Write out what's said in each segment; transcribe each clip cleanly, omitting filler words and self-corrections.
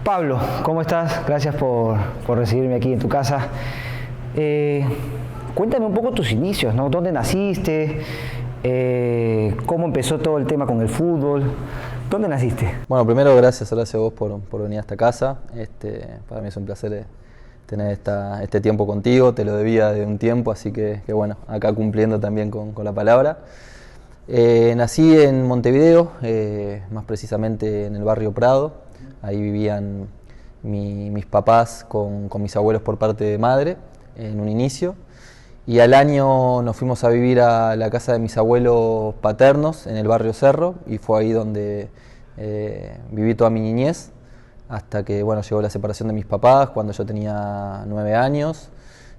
Pablo, ¿cómo estás? Gracias por recibirme aquí en tu casa. Cuéntame un poco tus inicios, ¿no? ¿Dónde naciste? ¿Cómo empezó todo el tema con el fútbol? ¿Dónde naciste? Bueno, primero gracias a vos por venir a esta casa. Para mí es un placer tener este tiempo contigo, te lo debía de un tiempo, así que bueno, acá cumpliendo también con la palabra. Nací en Montevideo, más precisamente en el barrio Prado. Ahí vivían mis papás con mis abuelos por parte de madre en un inicio. Y al año nos fuimos a vivir a la casa de mis abuelos paternos en el barrio Cerro, y fue ahí donde viví toda mi niñez, hasta que bueno, llegó la separación de mis papás cuando yo tenía 9 años.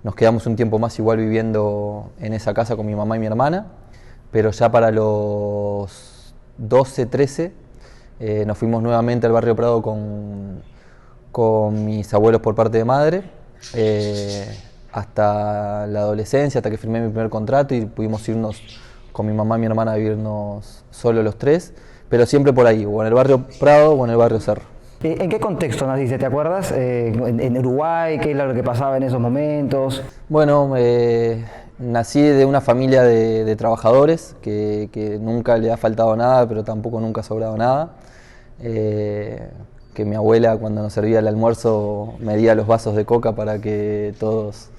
Nos quedamos un tiempo más igual viviendo en esa casa con mi mamá y mi hermana, pero ya para los 12, 13 nos fuimos nuevamente al barrio Prado con mis abuelos por parte de madre, hasta la adolescencia, hasta que firmé mi primer contrato y pudimos irnos con mi mamá y mi hermana a vivirnos solo los tres, pero siempre por ahí, o en el barrio Prado o en el barrio Cerro. ¿En qué contexto naciste? ¿Te acuerdas? ¿En Uruguay? ¿Qué era lo que pasaba en esos momentos? Bueno, nací de una familia de trabajadores que nunca le ha faltado nada, pero tampoco nunca ha sobrado nada. Que mi abuela, cuando nos servía el almuerzo, medía los vasos de coca para que todos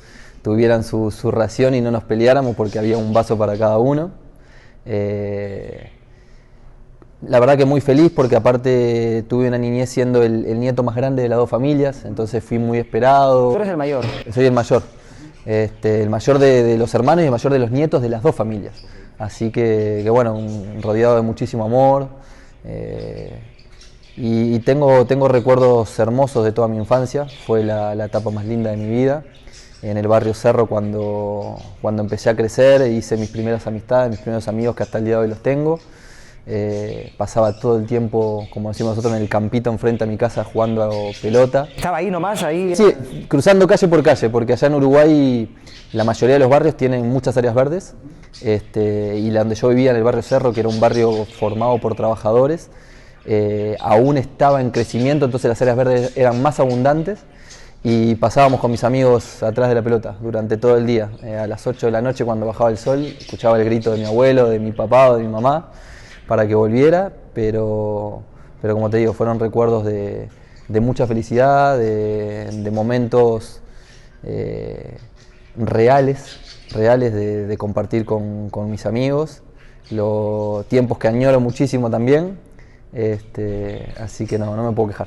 tuvieran su ración y no nos peleáramos, porque había un vaso para cada uno. La verdad que muy feliz, porque aparte tuve una niñez siendo el nieto más grande de las dos familias, entonces fui muy esperado. ¿Tú eres el mayor? Soy el mayor. El mayor de los hermanos y el mayor de los nietos de las dos familias. Así que bueno, rodeado de muchísimo amor. Y tengo recuerdos hermosos de toda mi infancia. Fue la etapa más linda de mi vida. En el barrio Cerro, cuando empecé a crecer, hice mis primeras amistades, mis primeros amigos, que hasta el día de hoy los tengo. Pasaba todo el tiempo, como decimos nosotros, en el campito enfrente a mi casa jugando a pelota. ¿Estaba ahí nomás? Ahí. Sí, cruzando calle por calle, porque allá en Uruguay la mayoría de los barrios tienen muchas áreas verdes, y la donde yo vivía, en el barrio Cerro, que era un barrio formado por trabajadores, aún estaba en crecimiento, entonces las áreas verdes eran más abundantes, y pasábamos con mis amigos atrás de la pelota durante todo el día. A las 8 de la noche, cuando bajaba el sol, escuchaba el grito de mi abuelo, de mi papá o de mi mamá para que volviera, pero como te digo, fueron recuerdos de mucha felicidad, de momentos reales de compartir con mis amigos, los tiempos que añoro muchísimo también, así que no me puedo quejar.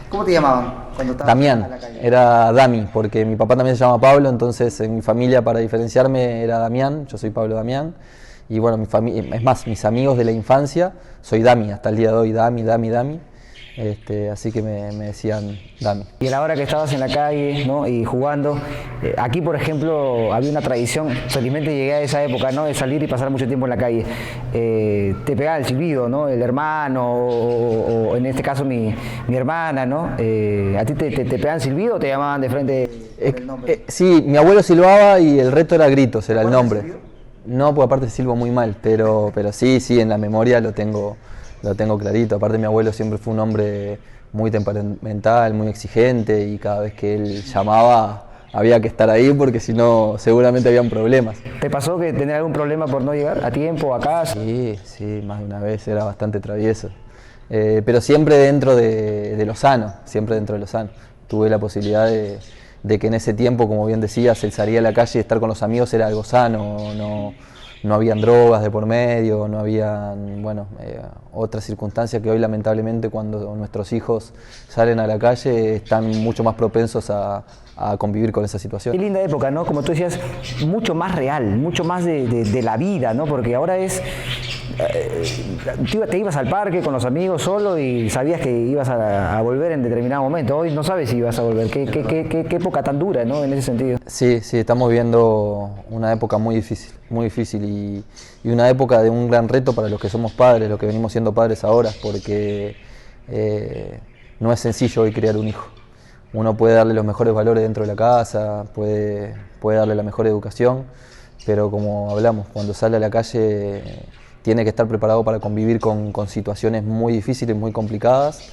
¿Cómo te llamaban cuando estabas Damián, en la calle? era Dami, porque mi papá también se llama Pablo, entonces en mi familia, para diferenciarme, era Damián. Yo soy Pablo Damián. Y bueno, es más, mis amigos de la infancia, soy Dami, hasta el día de hoy, Dami. Así que me decían Dami. Y a la hora que estabas en la calle, ¿no? Y jugando, aquí por ejemplo había una tradición, felizmente llegué a esa época, ¿no? De salir y pasar mucho tiempo en la calle. Te pegaba el silbido, ¿no? El hermano, o en este caso mi hermana, ¿no? ¿A ti te pegaban silbido o te llamaban de frente por el nombre? Sí, mi abuelo silbaba y el resto era gritos, era el nombre. No, porque aparte silbo muy mal, pero sí, en la memoria lo tengo clarito. Aparte, mi abuelo siempre fue un hombre muy temperamental, muy exigente, y cada vez que él llamaba había que estar ahí, porque si no seguramente habían problemas. ¿Te pasó que tener algún problema por no llegar a tiempo a casa? Sí, más de una vez, era bastante travieso. Pero siempre dentro de lo sano, Tuve la posibilidad de que en ese tiempo, como bien decías, el salir a la calle y estar con los amigos era algo sano, no habían drogas de por medio, no habían, otras circunstancias que hoy lamentablemente, cuando nuestros hijos salen a la calle, están mucho más propensos a convivir con esa situación. Qué linda época, ¿no? Como tú decías, mucho más real, mucho más de la vida, ¿no? Porque ahora te ibas al parque con los amigos solo y sabías que ibas a volver en determinado momento. Hoy no sabes si ibas a volver. Qué época tan dura, ¿no? En ese sentido. Sí, estamos viviendo una época muy difícil y una época de un gran reto para los que somos padres, los que venimos siendo padres ahora, porque no es sencillo hoy criar un hijo. Uno puede darle los mejores valores dentro de la casa, puede darle la mejor educación, pero como hablamos, cuando sale a la calle tiene que estar preparado para convivir con situaciones muy difíciles, muy complicadas,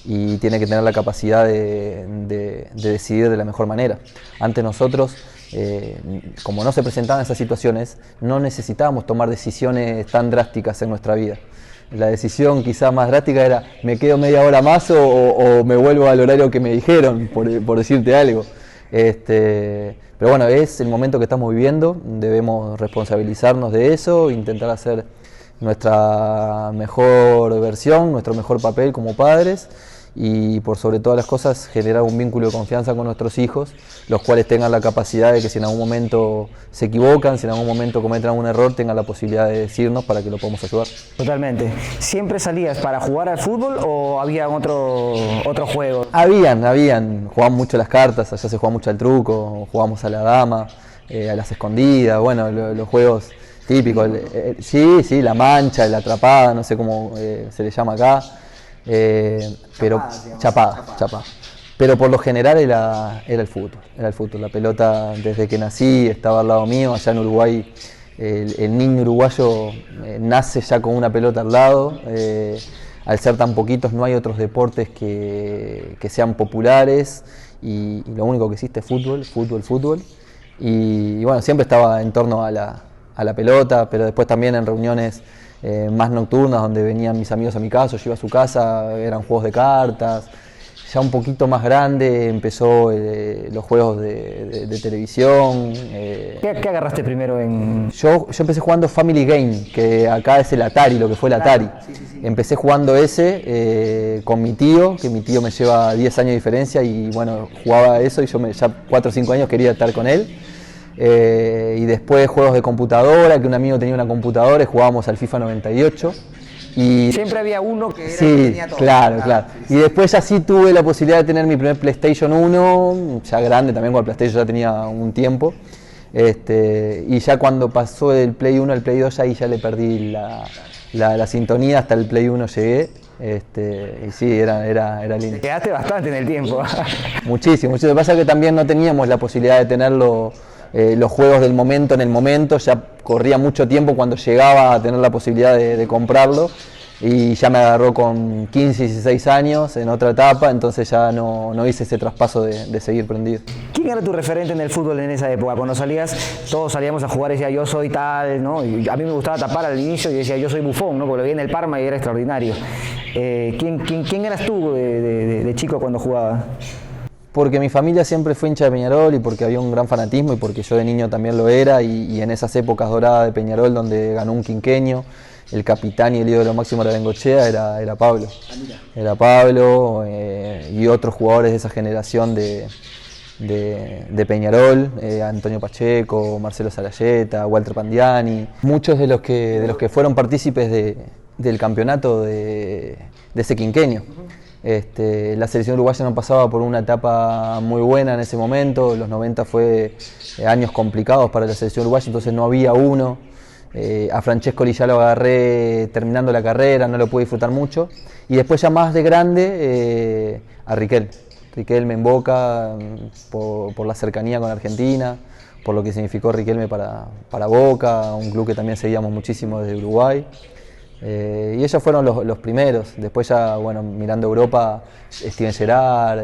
y tiene que tener la capacidad de decidir de la mejor manera. Antes nosotros, como no se presentaban esas situaciones, no necesitábamos tomar decisiones tan drásticas en nuestra vida. La decisión quizás más drástica era, ¿me quedo media hora más o me vuelvo al horario que me dijeron, por decirte algo? Pero bueno, es el momento que estamos viviendo, debemos responsabilizarnos de eso, intentar hacer nuestra mejor versión, nuestro mejor papel como padres y por sobre todas las cosas generar un vínculo de confianza con nuestros hijos, los cuales tengan la capacidad de que si en algún momento se equivocan, si en algún momento cometen algún error, tengan la posibilidad de decirnos para que lo podamos ayudar. Totalmente. ¿Siempre salías para jugar al fútbol o había otro juego? Jugaban mucho las cartas, allá se juega mucho al truco, jugamos a la dama, a las escondidas, bueno, los juegos típicos, sí, la mancha, la atrapada, no sé cómo se le llama acá. Pero chapada. Pero por lo general era el fútbol. La pelota desde que nací estaba al lado mío. Allá en Uruguay el niño uruguayo nace ya con una pelota al lado. Al ser tan poquitos no hay otros deportes que sean populares y lo único que existe es fútbol. Y bueno, siempre estaba en torno a la pelota, pero después también en reuniones más nocturnas donde venían mis amigos a mi casa, yo iba a su casa, eran juegos de cartas. Ya un poquito más grande empezó los juegos de televisión. ¿Qué agarraste primero en...? Yo empecé jugando Family Game, que acá es el Atari, lo que fue el Atari. Sí. Empecé jugando ese con mi tío, que mi tío me lleva 10 años de diferencia y bueno, jugaba eso y yo ya 4 o 5 años quería estar con él. Y después juegos de computadora, que un amigo tenía una computadora y jugábamos al FIFA 98. Y siempre había uno que era sí, el que tenía todo. Claro. Y después ya sí tuve la posibilidad de tener mi primer PlayStation 1, ya grande también, con el PlayStation ya tenía un tiempo. Y ya cuando pasó del Play 1 al Play 2, ahí ya le perdí la sintonía, hasta el Play 1 llegué. Y sí, era lindo. Te quedaste bastante en el tiempo. Muchísimo. Lo que pasa es que también no teníamos la posibilidad de tenerlo. Los juegos del momento en el momento, ya corría mucho tiempo cuando llegaba a tener la posibilidad de comprarlo y ya me agarró con 15, 16 años en otra etapa, entonces ya no hice ese traspaso de seguir prendido. ¿Quién era tu referente en el fútbol en esa época? Cuando salías, todos salíamos a jugar y decía yo soy tal, ¿no? Y a mí me gustaba tapar al inicio y decía yo soy Buffon, ¿no? Porque lo vi en el Parma y era extraordinario. ¿Quién eras tú de chico cuando jugabas? Porque mi familia siempre fue hincha de Peñarol y porque había un gran fanatismo y porque yo de niño también lo era y en esas épocas doradas de Peñarol donde ganó un quinqueño, el capitán y el ídolo máximo de la Bengochea era Pablo. Era Pablo y otros jugadores de esa generación de Peñarol, Antonio Pacheco, Marcelo Sarayeta, Walter Pandiani, muchos de los que fueron partícipes del campeonato de ese quinquenio. La selección uruguaya no pasaba por una etapa muy buena en ese momento, los 90 fue años complicados para la selección uruguaya, entonces no había uno. A Francescoli ya lo agarré terminando la carrera, no lo pude disfrutar mucho. Y después ya más de grande, a Riquelme en Boca, por la cercanía con Argentina, por lo que significó Riquelme para Boca, un club que también seguíamos muchísimo desde Uruguay. Y ellos fueron los primeros. Después ya, bueno, mirando Europa, Steven Gerrard,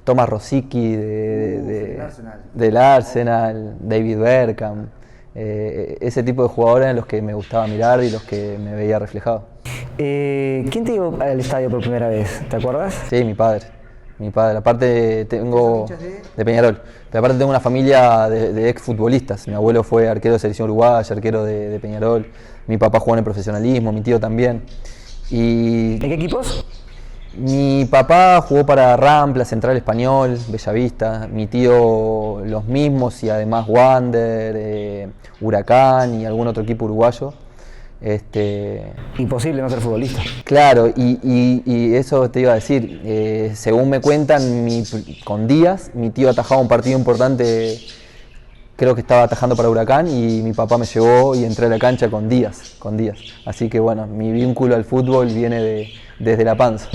Thomas Rosicky del Arsenal, David Beckham, ese tipo de jugadores en los que me gustaba mirar y los que me veía reflejado. ¿Quién te llevó al estadio por primera vez? ¿Te acuerdas? Sí, mi padre. Aparte tengo de Peñarol, pero aparte tengo una familia de exfutbolistas. Mi abuelo fue arquero de selección uruguaya, arquero de Peñarol. Mi papá jugó en el profesionalismo, mi tío también. ¿En qué equipos? Mi papá jugó para Rampla, Central Español, Bellavista. Mi tío los mismos y además Wander, Huracán y algún otro equipo uruguayo. Imposible no ser futbolista. Claro, y eso te iba a decir, según me cuentan, con Díaz, mi tío atajaba un partido importante, creo que estaba atajando para Huracán y mi papá me llevó y entré a la cancha con Díaz. Así que bueno, mi vínculo al fútbol viene desde la panza.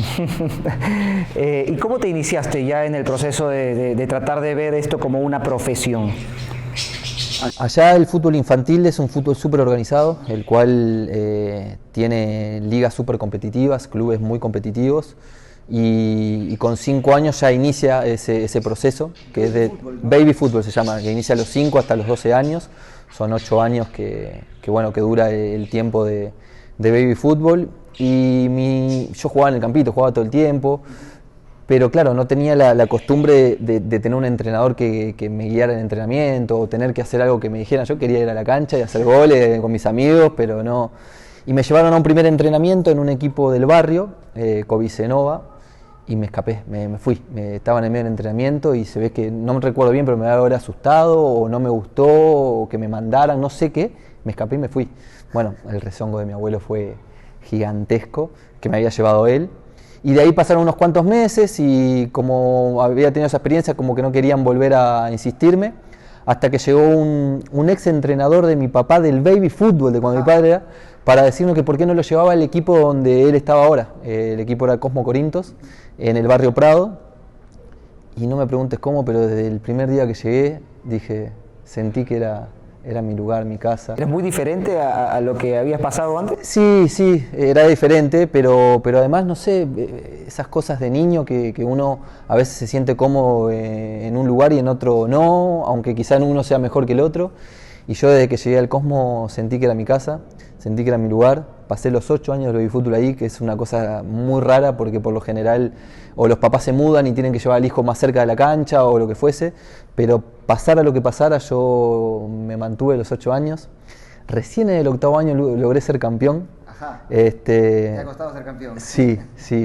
¿Y cómo te iniciaste ya en el proceso de tratar de ver esto como una profesión? Allá el fútbol infantil es un fútbol súper organizado, el cual tiene ligas súper competitivas, clubes muy competitivos. y con 5 años ya inicia ese proceso, que es de baby fútbol se llama, que inicia a los 5 hasta los 12 años, son 8 años que dura el tiempo de baby fútbol, y yo jugaba en el campito, jugaba todo el tiempo, pero claro, no tenía la costumbre de tener un entrenador que me guiara en el entrenamiento, o tener que hacer algo que me dijeran. Yo quería ir a la cancha y hacer goles con mis amigos, pero no. Y me llevaron a un primer entrenamiento en un equipo del barrio, Covicenova, y me escapé, me fui. Estaba en el medio del entrenamiento y se ve que, no me recuerdo bien, pero me había asustado, o no me gustó, o que me mandaran, no sé qué, me escapé y me fui. Bueno, el rezongo de mi abuelo fue gigantesco, que me había llevado él. Y de ahí pasaron unos cuantos meses y como había tenido esa experiencia, como que no querían volver a insistirme, hasta que llegó un ex entrenador de mi papá del baby fútbol, de cuando mi padre era, para decirnos que por qué no lo llevaba al equipo donde él estaba ahora. El equipo era Cosmo Corintos, en el barrio Prado. Y no me preguntes cómo, pero desde el primer día que llegué, sentí que era mi lugar, mi casa. ¿Eres muy diferente a lo que habías pasado antes? Sí, era diferente, pero además, no sé, esas cosas de niño que uno a veces se siente cómodo en un lugar y en otro no, aunque quizá en uno sea mejor que el otro. Y yo desde que llegué al Cosmo sentí que era mi casa, sentí que era mi lugar. Pasé los 8 años de baby fútbol ahí, que es una cosa muy rara porque por lo general o los papás se mudan y tienen que llevar al hijo más cerca de la cancha o lo que fuese, pero pasara lo que pasara, yo me mantuve los 8 años. Recién en el 8º año logré ser campeón. Ajá. ¿Te ha costado ser campeón? Sí,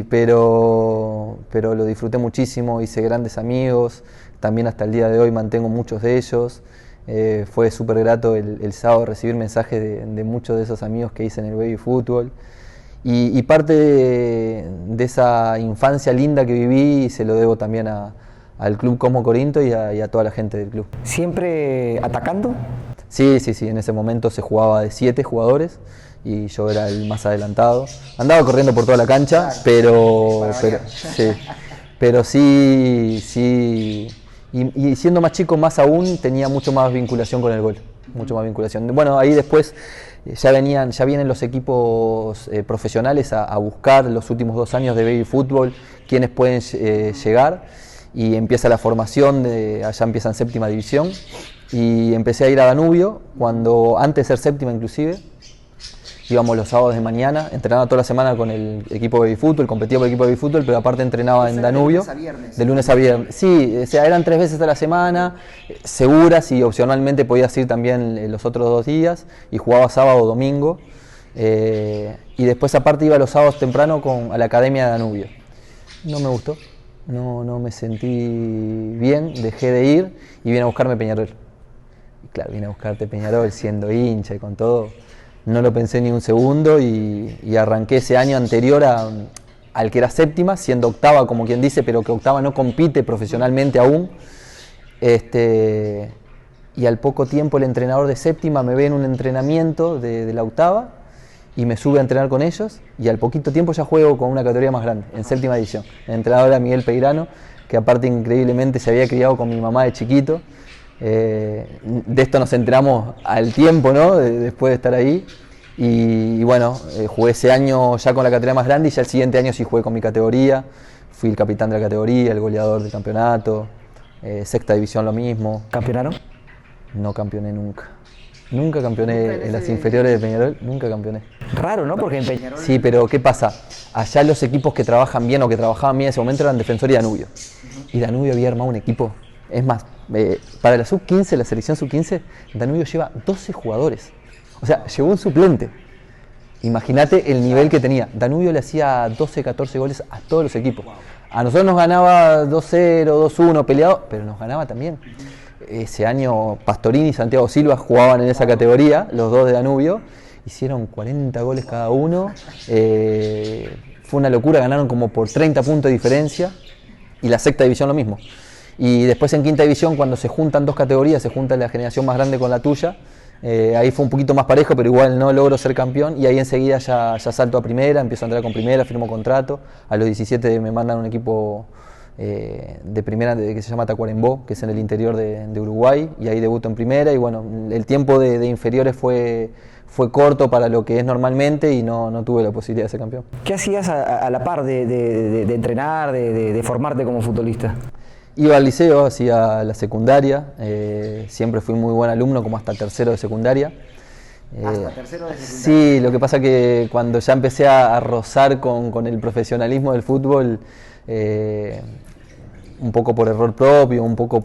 pero lo disfruté muchísimo, hice grandes amigos, también hasta el día de hoy mantengo muchos de ellos. Fue súper grato el sábado recibir mensajes de muchos de esos amigos que hice en el baby fútbol, y parte de esa infancia linda que viví se lo debo también al club Cosmo Corinto y a toda la gente del club. ¿Siempre atacando? Sí, en ese momento se jugaba de 7 jugadores y yo era el más adelantado. Andaba corriendo por toda la cancha, claro, pero sí. Y siendo más chico, más aún, tenía mucho más vinculación con el gol, mucho más vinculación. Bueno, ahí después ya vienen los equipos profesionales a buscar los últimos 2 años de baby fútbol, quienes pueden llegar, y empieza la formación, allá empieza en 7ª división, y empecé a ir a Danubio, antes de ser 7ª inclusive. Íbamos los sábados de mañana, entrenaba toda la semana con el equipo de baby fútbol, competía por el equipo de baby fútbol, pero aparte entrenaba en Danubio. De lunes a viernes. Sí, o sea, eran 3 veces a la semana, seguras, y opcionalmente podías ir también los otros 2 días, y jugaba sábado o domingo. Y después aparte iba los sábados temprano a la academia de Danubio. No me gustó, no me sentí bien, dejé de ir y vine a buscarme Peñarol. Y claro, vine a buscarte Peñarol siendo hincha y con todo. No lo pensé ni un segundo y arranqué ese año anterior al que era 7ª, siendo 8ª como quien dice, pero que 8ª no compite profesionalmente aún. Y al poco tiempo el entrenador de 7ª me ve en un entrenamiento de la 8ª y me sube a entrenar con ellos, y al poquito tiempo ya juego con una categoría más grande, en 7ª división. El entrenador era Miguel Peirano, que aparte increíblemente se había criado con mi mamá de chiquito. De esto nos enteramos al tiempo, ¿no? Después de estar ahí, y bueno, jugué ese año ya con la categoría más grande, y ya el siguiente año sí jugué con mi categoría, fui el capitán de la categoría, el goleador del campeonato, 6ª división lo mismo. ¿Campeonaron? No campeoné nunca campeoné en las inferiores de Peñarol, nunca campeoné. Raro, ¿no? Porque en Peñarol... Sí, pero ¿qué pasa? Allá los equipos que trabajan bien o que trabajaban bien en ese momento eran Defensor y Danubio, y Danubio había armado un equipo, es más, para la sub-15, la selección sub-15, Danubio lleva 12 jugadores. O sea, llevó un suplente. Imagínate el nivel que tenía. Danubio le hacía 12, 14 goles a todos los equipos. A nosotros nos ganaba 2-0, 2-1 peleado, pero nos ganaba también. Ese año Pastorini y Santiago Silva jugaban en esa categoría, los 2 de Danubio. Hicieron 40 goles cada uno. Fue una locura, ganaron como por 30 puntos de diferencia. Y la 6ª división lo mismo. Y después en 5ª división, cuando se juntan 2 categorías, se junta la generación más grande con la tuya, ahí fue un poquito más parejo, pero igual no logro ser campeón, y ahí enseguida ya salto a primera, empiezo a entrar con primera, firmo contrato. A los 17 me mandan a un equipo de primera, que se llama Tacuarembó, que es en el interior de Uruguay, y ahí debuto en primera, y bueno, el tiempo de inferiores fue corto para lo que es normalmente y no tuve la posibilidad de ser campeón. ¿Qué hacías a la par de entrenar, de formarte como futbolista? Iba al liceo, hacía la secundaria, siempre fui muy buen alumno, como hasta tercero de secundaria. ¿Hasta tercero de secundaria? Sí, lo que pasa que cuando ya empecé a rozar con el profesionalismo del fútbol, un poco por error propio, un poco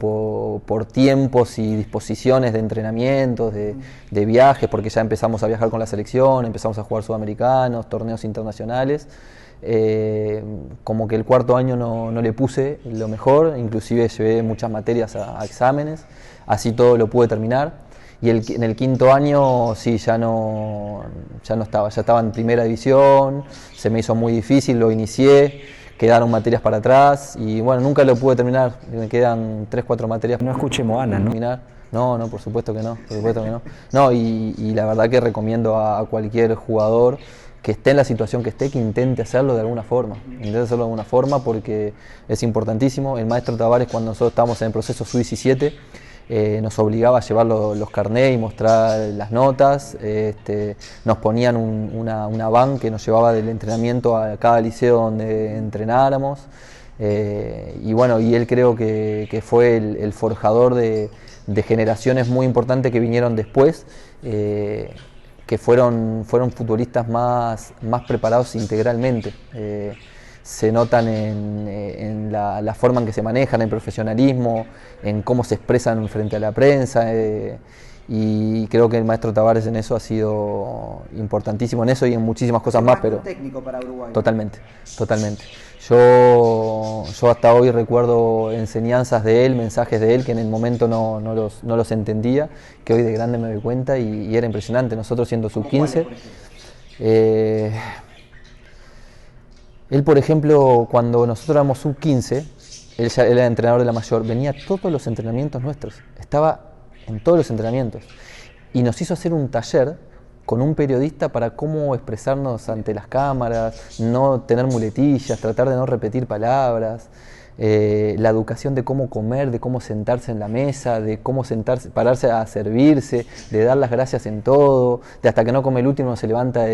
por tiempos y disposiciones de entrenamientos, de viajes, porque ya empezamos a viajar con la selección, empezamos a jugar sudamericanos, torneos internacionales. Como que el cuarto año no le puse lo mejor, inclusive llevé muchas materias a exámenes, así todo lo pude terminar. Y en el quinto año sí, ya no estaba, ya estaba en primera división, se me hizo muy difícil, lo inicié, quedaron materias para atrás y bueno, nunca lo pude terminar, me quedan 3-4 materias. No escuché Moana, ¿no? No, por supuesto que no, No, y la verdad que recomiendo a cualquier jugador que esté en la situación que esté, que intente hacerlo de alguna forma, porque es importantísimo. El maestro Tavares, cuando nosotros estábamos en el proceso Sub-17, nos obligaba a llevar los carnés y mostrar las notas, nos ponían una van que nos llevaba del entrenamiento a cada liceo donde entrenáramos, y bueno, y él creo que fue el forjador de generaciones muy importantes que vinieron después, que fueron futbolistas más preparados integralmente. Se notan en la forma en que se manejan, en el profesionalismo, en cómo se expresan frente a la prensa, y creo que el maestro Tavares en eso ha sido importantísimo, en eso y en muchísimas cosas más. Pero técnico para Uruguay. Totalmente. Yo hasta hoy recuerdo enseñanzas de él, mensajes de él que en el momento no los entendía, que hoy de grande me doy cuenta y era impresionante. Nosotros siendo sub-15, él, por ejemplo, cuando nosotros éramos sub-15, él ya era entrenador de la mayor, venía a todos los entrenamientos nuestros, estaba en todos los entrenamientos y nos hizo hacer un taller con un periodista para cómo expresarnos ante las cámaras, no tener muletillas, tratar de no repetir palabras, la educación de cómo comer, de cómo sentarse en la mesa, de cómo pararse a servirse, de dar las gracias en todo, de hasta que no come el último se levanta,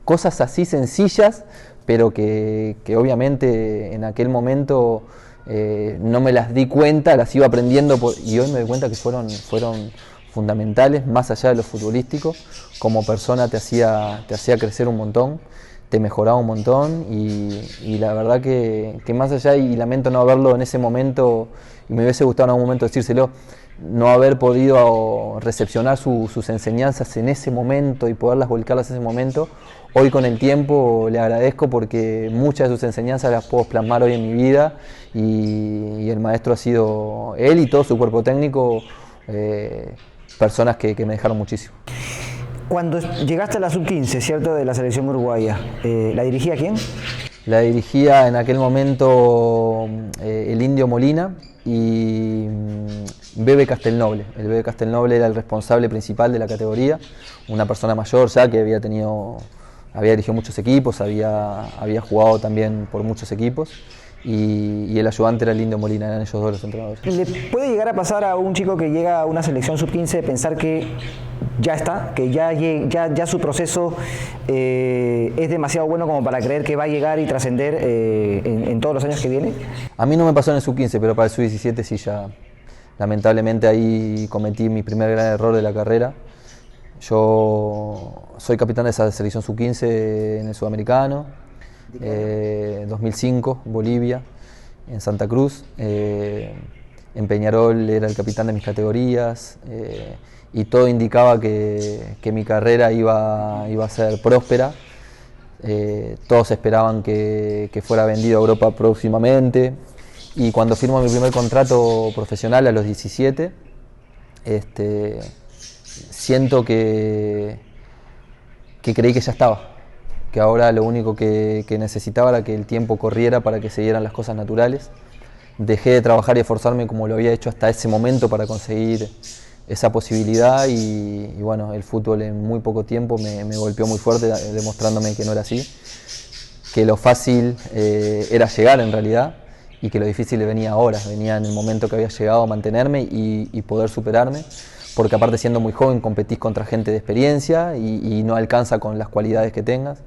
cosas así sencillas, pero que obviamente en aquel momento no me las di cuenta, las iba aprendiendo y hoy me doy cuenta que fueron fundamentales, más allá de lo futbolístico. Como persona te hacía crecer un montón, te mejoraba un montón y la verdad que más allá, y lamento no haberlo en ese momento, y me hubiese gustado en algún momento decírselo, no haber podido recepcionar sus enseñanzas en ese momento y poderlas volcarlas en ese momento. Hoy con el tiempo le agradezco porque muchas de sus enseñanzas las puedo plasmar hoy en mi vida y el maestro ha sido él y todo su cuerpo técnico, personas que me dejaron muchísimo. Cuando llegaste a la sub-15, ¿cierto?, de la selección uruguaya, ¿la dirigía quién? La dirigía en aquel momento el Indio Molina y Bebe Castelnoble. El Bebe Castelnoble era el responsable principal de la categoría, una persona mayor ya que había dirigido muchos equipos, había jugado también por muchos equipos. Y el ayudante era el Indio Molina, eran ellos dos los entrenadores. ¿Le puede llegar a pasar a un chico que llega a una selección sub-15 pensar que ya está, que ya su proceso es demasiado bueno como para creer que va a llegar y trascender en todos los años que vienen? A mí no me pasó en el sub-15, pero para el sub-17 sí ya. Lamentablemente ahí cometí mi primer gran error de la carrera. Yo soy capitán de esa selección sub-15 en el Sudamericano. 2005, Bolivia, en Santa Cruz. En Peñarol era el capitán de mis categorías y todo indicaba que mi carrera iba a ser próspera. Todos esperaban que fuera vendido a Europa próximamente y cuando firmo mi primer contrato profesional a los 17, siento que creí que ya estaba. Que ahora lo único que necesitaba era que el tiempo corriera para que se dieran las cosas naturales. Dejé de trabajar y esforzarme como lo había hecho hasta ese momento para conseguir esa posibilidad y bueno, el fútbol en muy poco tiempo me golpeó muy fuerte, demostrándome que no era así, que lo fácil era llegar en realidad y que lo difícil le venía ahora, venía en el momento que había llegado a mantenerme y poder superarme, porque aparte siendo muy joven competís contra gente de experiencia y no alcanza con las cualidades que tengas.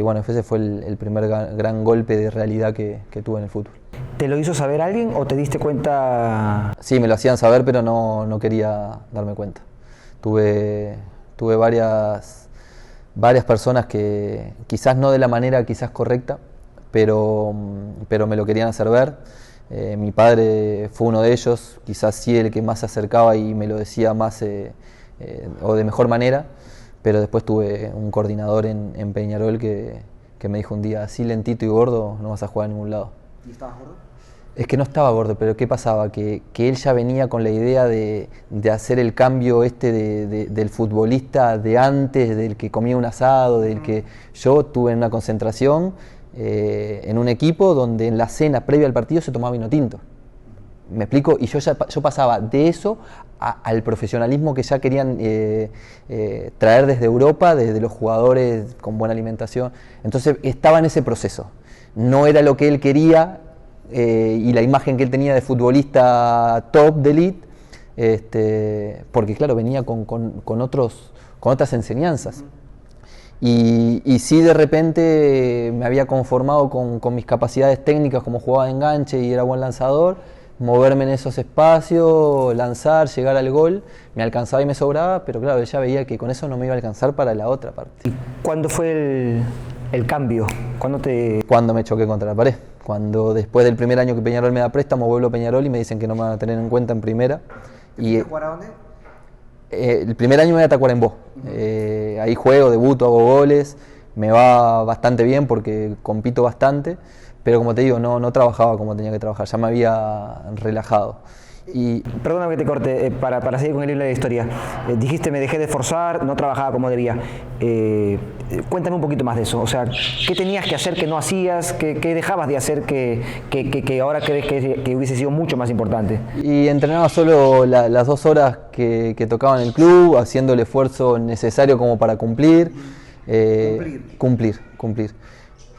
Bueno, ese fue el primer gran golpe de realidad que tuve en el fútbol. ¿Te lo hizo saber alguien o te diste cuenta? Sí, me lo hacían saber, pero no quería darme cuenta. Tuve varias personas que quizás no de la manera quizás correcta, pero me lo querían hacer ver. Mi padre fue uno de ellos, quizás sí el que más se acercaba y me lo decía más o de mejor manera, pero después tuve un coordinador en Peñarol que me dijo un día, así lentito y gordo no vas a jugar a ningún lado. ¿Y estabas gordo? Es que no estaba gordo, pero ¿qué pasaba? Que él ya venía con la idea de hacer el cambio del futbolista de antes, del que comía un asado, del que yo tuve en una concentración en un equipo donde en la cena previa al partido se tomaba vino tinto. ¿Me explico? Y yo pasaba de eso al profesionalismo que ya querían traer desde Europa, desde los jugadores con buena alimentación. Entonces estaba en ese proceso. No era lo que él quería y la imagen que él tenía de futbolista top de elite, porque claro, venía con otras enseñanzas. Y sí, de repente me había conformado con mis capacidades técnicas, como jugaba de enganche y era buen lanzador, moverme en esos espacios, lanzar, llegar al gol, me alcanzaba y me sobraba, pero claro, ella veía que con eso no me iba a alcanzar para la otra parte. ¿Y cuándo fue el cambio? Cuando me choqué contra la pared. Cuando después del primer año que Peñarol me da préstamo, vuelvo a Peñarol y me dicen que no me van a tener en cuenta en primera. ¿Y jugar a dónde? El primer año me voy a Tacuarembó. Ahí juego, debuto, hago goles, me va bastante bien porque compito bastante, pero como te digo, no trabajaba como tenía que trabajar, ya me había relajado. Perdóname que te corte, para seguir con el hilo de la historia. Dijiste, me dejé de esforzar, no trabajaba como debía. Cuéntame un poquito más de eso. O sea, ¿qué tenías que hacer que no hacías? ¿Qué dejabas de hacer que ahora crees que hubiese sido mucho más importante? Y entrenaba solo las 2 horas que tocaba en el club, haciendo el esfuerzo necesario como para cumplir. Cumplir.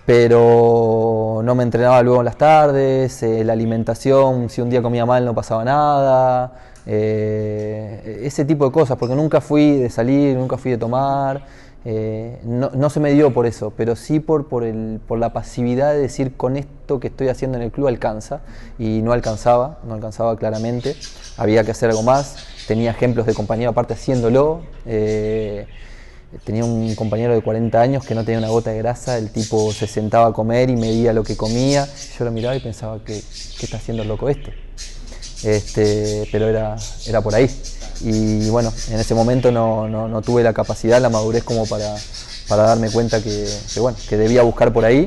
Pero no me entrenaba luego en las tardes, la alimentación, si un día comía mal no pasaba nada, ese tipo de cosas, porque nunca fui de salir, nunca fui de tomar, no se me dio por eso, pero sí por la pasividad de decir con esto que estoy haciendo en el club alcanza, y no alcanzaba claramente, había que hacer algo más, tenía ejemplos de compañeros aparte haciéndolo. Tenía un compañero de 40 años que no tenía una gota de grasa, el tipo se sentaba a comer y medía lo que comía, yo lo miraba y pensaba, ¿qué está haciendo el loco este? Pero era por ahí. Y bueno, en ese momento no tuve la capacidad, la madurez como para darme cuenta que debía buscar por ahí.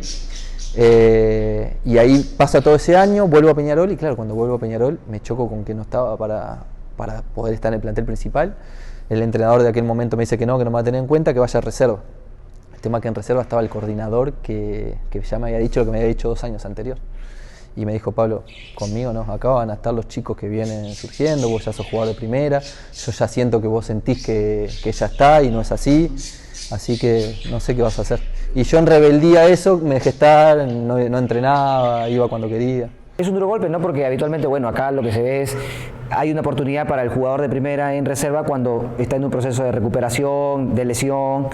Y ahí pasa todo ese año, vuelvo a Peñarol y claro, cuando vuelvo a Peñarol me choco con que no estaba para poder estar en el plantel principal. El entrenador de aquel momento me dice que no me va a tener en cuenta, que vaya a reserva. El tema que en reserva estaba el coordinador que ya me había dicho lo que me había dicho 2 años anterior. Y me dijo, Pablo, conmigo no, acá van a estar los chicos que vienen surgiendo, vos ya sos jugador de primera, yo ya siento que vos sentís que ya está y no es así que no sé qué vas a hacer. Y yo en rebeldía a eso me dejé estar, no entrenaba, iba cuando quería. Es un duro golpe, ¿no? Porque habitualmente, bueno, acá lo que se ve es, hay una oportunidad para el jugador de primera en reserva cuando está en un proceso de recuperación, de lesión,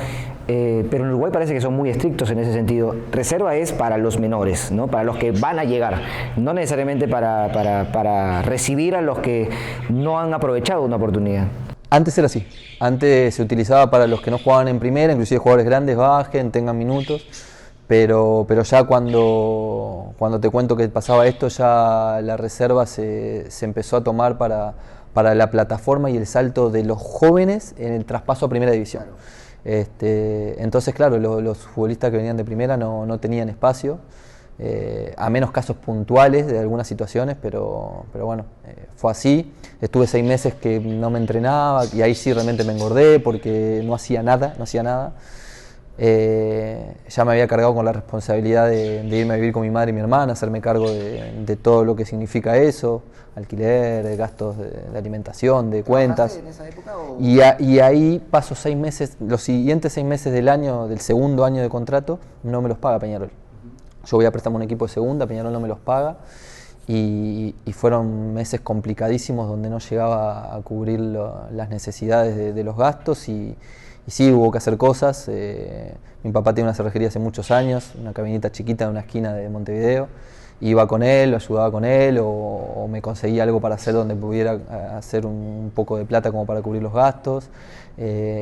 pero en Uruguay parece que son muy estrictos en ese sentido. Reserva es para los menores, ¿no? Para los que van a llegar, no necesariamente para recibir a los que no han aprovechado una oportunidad. Antes era así, antes se utilizaba para los que no jugaban en primera, inclusive jugadores grandes bajen, tengan minutos. Pero ya cuando te cuento que pasaba esto, ya la reserva se empezó a tomar para la plataforma y el salto de los jóvenes en el traspaso a primera división. Entonces, claro, los futbolistas que venían de primera no tenían espacio, a menos casos puntuales de algunas situaciones, pero bueno, fue así. Estuve 6 meses que no me entrenaba y ahí sí realmente me engordé porque no hacía nada. Ya me había cargado con la responsabilidad de irme a vivir con mi madre y mi hermana, hacerme cargo de todo lo que significa eso, alquiler, de gastos de alimentación, de cuentas. ¿En esa época, o? Y ahí paso 6 meses, los siguientes 6 meses del segundo año de contrato, no me los paga Peñarol. yo voy a prestarme un equipo de segunda, Peñarol no me los paga, y fueron meses complicadísimos donde no llegaba a cubrir las necesidades de los gastos, y sí, hubo que hacer cosas. Mi papá tiene una cerrajería hace muchos años, una cabinita chiquita en una esquina de Montevideo. Iba con él, lo ayudaba con él, o me conseguía algo para hacer donde pudiera hacer un poco de plata como para cubrir los gastos.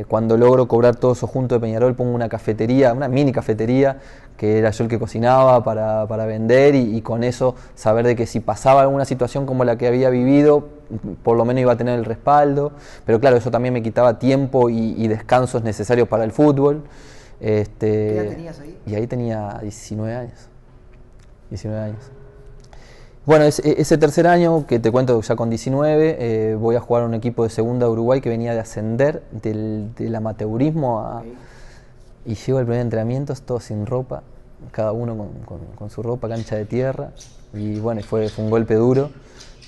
Cuando logro cobrar todo eso junto de Peñarol, pongo una cafetería, una mini cafetería, que era yo el que cocinaba para vender, y con eso saber de que si pasaba alguna situación como la que había vivido, por lo menos iba a tener el respaldo. Pero claro, eso también me quitaba tiempo y descansos necesarios para el fútbol. ¿Qué edad tenías ahí? Y ahí tenía 19 años. 19 años. Bueno, ese tercer año, que te cuento ya con 19, voy a jugar a un equipo de segunda de Uruguay que venía de ascender del amateurismo y llego al primer entrenamiento, todos sin ropa, cada uno con su ropa, cancha de tierra, y bueno, fue un golpe duro,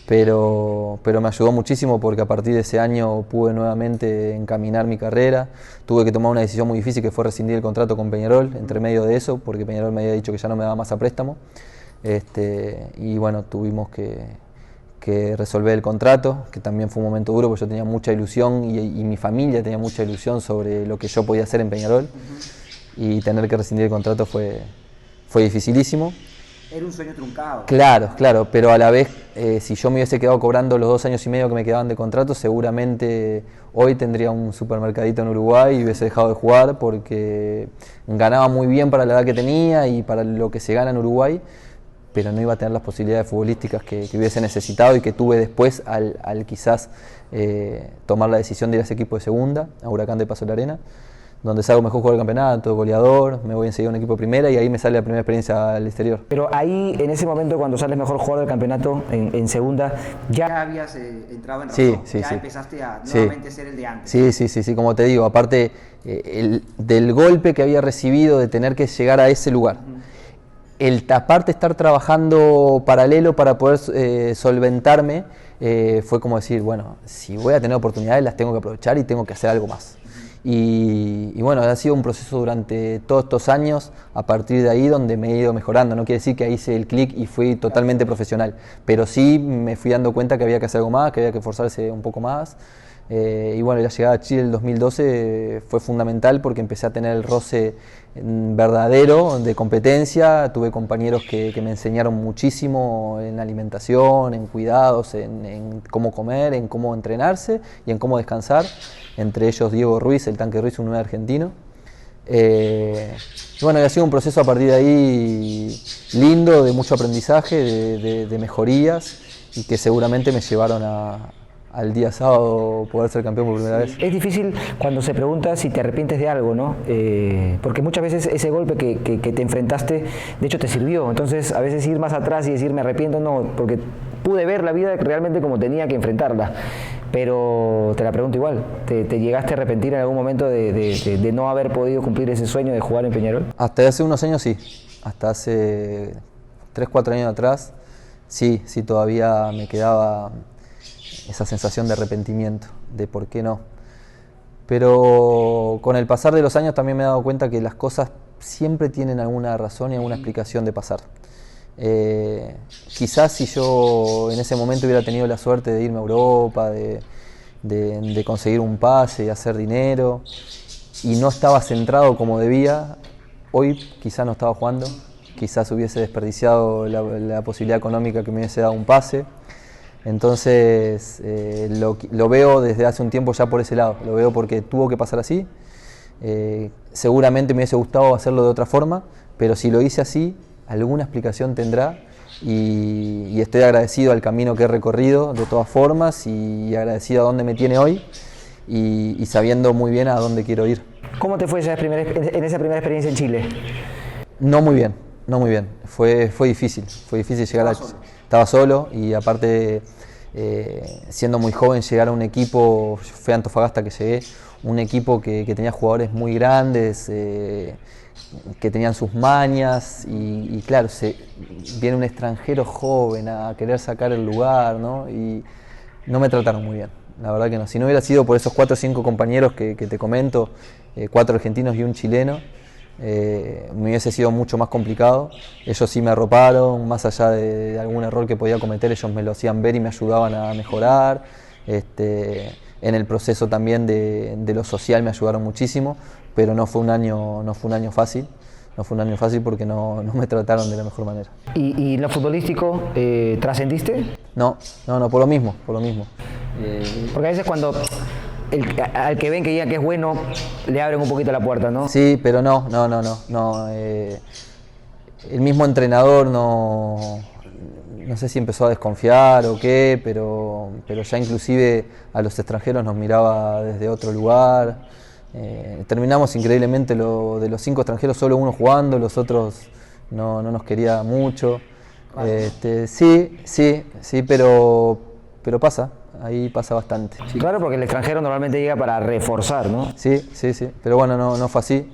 pero me ayudó muchísimo porque a partir de ese año pude nuevamente encaminar mi carrera. Tuve que tomar una decisión muy difícil, que fue rescindir el contrato con Peñarol, entre medio de eso, porque Peñarol me había dicho que ya no me daba más a préstamo. Y bueno, tuvimos que resolver el contrato, que también fue un momento duro porque yo tenía mucha ilusión y mi familia tenía mucha ilusión sobre lo que yo podía hacer en Peñarol, y tener que rescindir el contrato fue dificilísimo. Era un sueño truncado. Claro, pero a la vez, si yo me hubiese quedado cobrando los 2 años y medio que me quedaban de contrato, seguramente hoy tendría un supermercadito en Uruguay y hubiese dejado de jugar, porque ganaba muy bien para la edad que tenía y para lo que se gana en Uruguay, pero no iba a tener las posibilidades futbolísticas que hubiese necesitado y que tuve después al quizás tomar la decisión de ir a ese equipo de segunda, a Huracán de Paso de la Arena, donde salgo mejor jugador del campeonato, goleador, me voy enseguida a un equipo de primera y ahí me sale la primera experiencia al exterior. Pero ahí, en ese momento, cuando sales mejor jugador del campeonato en segunda, ya habías entrado en razón, ya empezaste a nuevamente ser el de antes. Sí, como te digo, aparte del golpe que había recibido de tener que llegar a ese lugar. El aparte estar trabajando paralelo para poder solventarme, fue como decir, bueno, si voy a tener oportunidades las tengo que aprovechar y tengo que hacer algo más. Y bueno, ha sido un proceso durante todos estos años, a partir de ahí donde me he ido mejorando. No quiere decir que ahí hice el clic y fui totalmente profesional, pero sí me fui dando cuenta que había que hacer algo más, que había que esforzarse un poco más. Y bueno, la llegada a Chile en el 2012 fue fundamental porque empecé a tener el roce verdadero de competencia. Tuve compañeros que me enseñaron muchísimo en alimentación, en cuidados, en cómo comer, en cómo entrenarse y en cómo descansar. Entre ellos Diego Ruiz, el Tanque Ruiz, un 9 argentino. Bueno, ha sido un proceso a partir de ahí lindo, de mucho aprendizaje, de mejorías, y que seguramente me llevaron al día sábado poder ser campeón por primera vez. Es difícil cuando se pregunta si te arrepientes de algo, ¿no? Porque muchas veces ese golpe que te enfrentaste, de hecho te sirvió. Entonces a veces ir más atrás y decir me arrepiento, no, porque pude ver la vida realmente como tenía que enfrentarla. Pero te la pregunto igual, ¿te llegaste a arrepentir en algún momento de no haber podido cumplir ese sueño de jugar en Peñarol? Hasta hace unos años sí, hasta hace 3, 4 años atrás, sí, todavía me quedaba esa sensación de arrepentimiento, de por qué no. Pero con el pasar de los años también me he dado cuenta que las cosas siempre tienen alguna razón y alguna explicación de pasar. Quizás si yo en ese momento hubiera tenido la suerte de irme a Europa, de conseguir un pase y hacer dinero, y no estaba centrado como debía, hoy quizás no estaba jugando, quizás hubiese desperdiciado la posibilidad económica que me hubiese dado un pase. Entonces lo veo desde hace un tiempo ya por ese lado, lo veo porque tuvo que pasar así. Seguramente me hubiese gustado hacerlo de otra forma, pero si lo hice así, alguna explicación tendrá, y estoy agradecido al camino que he recorrido de todas formas, y agradecido a dónde me tiene hoy, y sabiendo muy bien a dónde quiero ir. ¿Cómo te fue en esa primera experiencia en Chile? No muy bien. Fue difícil llegar a... Estaba solo, y aparte, siendo muy joven, llegar a un equipo, fue a Antofagasta que llegué, un equipo que tenía jugadores muy grandes, que tenían sus mañas, y claro, viene un extranjero joven a querer sacar el lugar, ¿no? Y no me trataron muy bien, la verdad que no. Si no hubiera sido por esos 4 o 5 compañeros que te comento, 4 argentinos y un chileno, me hubiese sido mucho más complicado. Ellos sí me arroparon, más allá de algún error que podía cometer, ellos me lo hacían ver y me ayudaban a mejorar. En el proceso también de lo social me ayudaron muchísimo, pero no fue un año fácil. No fue un año fácil porque no me trataron de la mejor manera. ¿Y en lo futbolístico trascendiste? No, por lo mismo. Porque a veces cuando al que ven que digan que es bueno, le abren un poquito la puerta, ¿no? Sí, pero no. El mismo entrenador no sé si empezó a desconfiar o qué, pero ya inclusive a los extranjeros nos miraba desde otro lugar. Terminamos increíblemente de los 5 extranjeros, solo uno jugando, los otros no nos quería mucho. Sí, pero pasa. Ahí pasa bastante. Sí, claro, porque el extranjero normalmente llega para reforzar, ¿no? Sí, pero bueno, no fue así.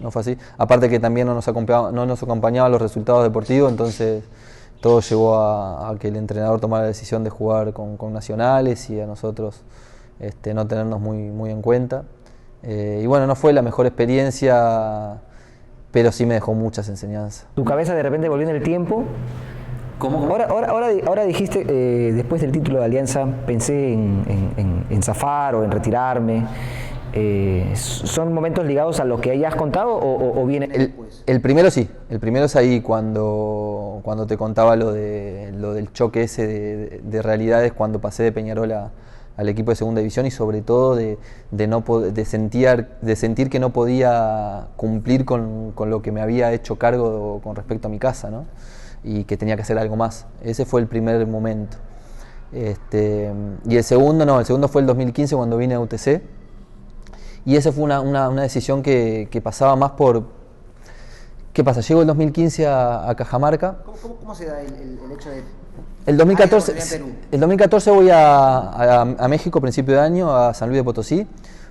Aparte que también no nos acompañaban los resultados deportivos, entonces todo llevó a que el entrenador tomara la decisión de jugar con nacionales y a nosotros no tenernos muy en cuenta. Y bueno, no fue la mejor experiencia, pero sí me dejó muchas enseñanzas. ¿Tu cabeza de repente volvió en el tiempo? ¿Cómo? Ahora dijiste, después del título de Alianza, pensé en zafar o en retirarme. ¿Son momentos ligados a lo que hayas contado o vienen después? El primero es ahí cuando te contaba lo del choque ese de realidades cuando pasé de Peñarol al equipo de segunda división y sobre todo de sentir que no podía cumplir con lo que me había hecho cargo con respecto a mi casa, ¿no? Y que tenía que hacer algo más. Ese fue el primer momento. Y el segundo fue el 2015 cuando vine a UTC. Y esa fue una decisión que pasaba más por... ¿Qué pasa? Llego el 2015 a Cajamarca. ¿Cómo se da el hecho de...? El 2014 voy a México a principio de año, a San Luis de Potosí.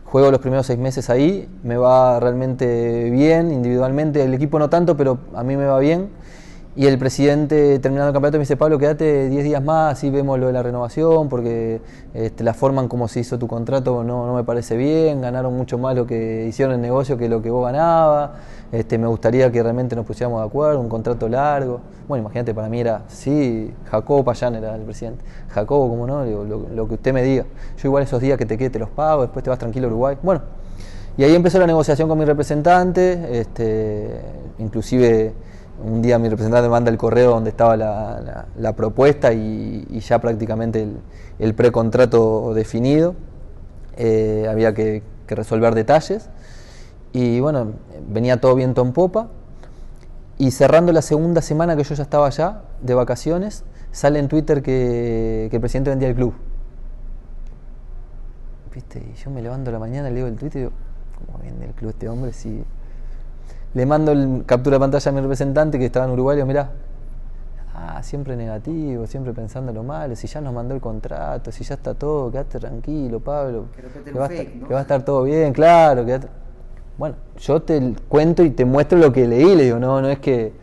Juego los primeros 6 meses ahí. Me va realmente bien individualmente. El equipo no tanto, pero a mí me va bien. Y el presidente, terminando el campeonato, me dice: Pablo, quédate 10 días más, así vemos lo de la renovación, porque la forma en cómo se hizo tu contrato no me parece bien, ganaron mucho más lo que hicieron el negocio que lo que vos ganabas, me gustaría que realmente nos pusiéramos de acuerdo, un contrato largo. Bueno, imagínate, para mí era, sí, Jacobo Payán era el presidente. Jacobo, ¿cómo no? Lo que usted me diga. Yo igual esos días que te quede te los pago, después te vas tranquilo a Uruguay. Bueno, y ahí empezó la negociación con mi representante, inclusive... Un día mi representante me manda el correo donde estaba la propuesta y ya prácticamente el precontrato definido. Había que resolver detalles. Y bueno, venía todo viento en popa. Y cerrando la segunda semana que yo ya estaba allá, de vacaciones, sale en Twitter que el presidente vendía el club. ¿Viste? Y yo me levanto a la mañana, leo el Twitter y digo: ¿cómo vende el club este hombre? Si... Le mando el captura de pantalla a mi representante que estaba en Uruguay y digo: mirá, siempre negativo, siempre pensando lo malo, si ya nos mandó el contrato, si ya está todo, quédate tranquilo, Pablo, que va a estar todo bien, claro. Bueno, yo te cuento y te muestro lo que leí, le digo, no es que...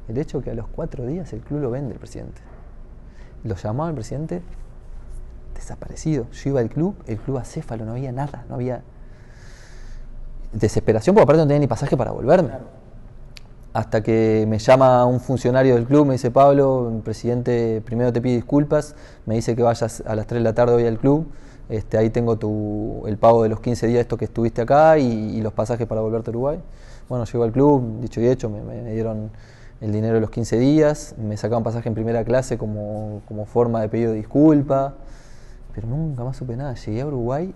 El hecho que a los 4 días el club lo vende el presidente. Lo llamaba el presidente, desaparecido. Yo iba al club, el club acéfalo, no había nada, no había... Desesperación, porque aparte no tenía ni pasaje para volverme. Claro. Hasta que me llama un funcionario del club, me dice: Pablo, el presidente primero te pide disculpas, me dice que vayas a las 3 de la tarde hoy al club, ahí tengo el pago de los 15 días estos que estuviste acá y los pasajes para volverte a Uruguay. Bueno, llego al club, dicho y hecho, me dieron el dinero de los 15 días, me sacaban pasaje en primera clase como forma de pedido de disculpa, pero nunca más supe nada. Llegué a Uruguay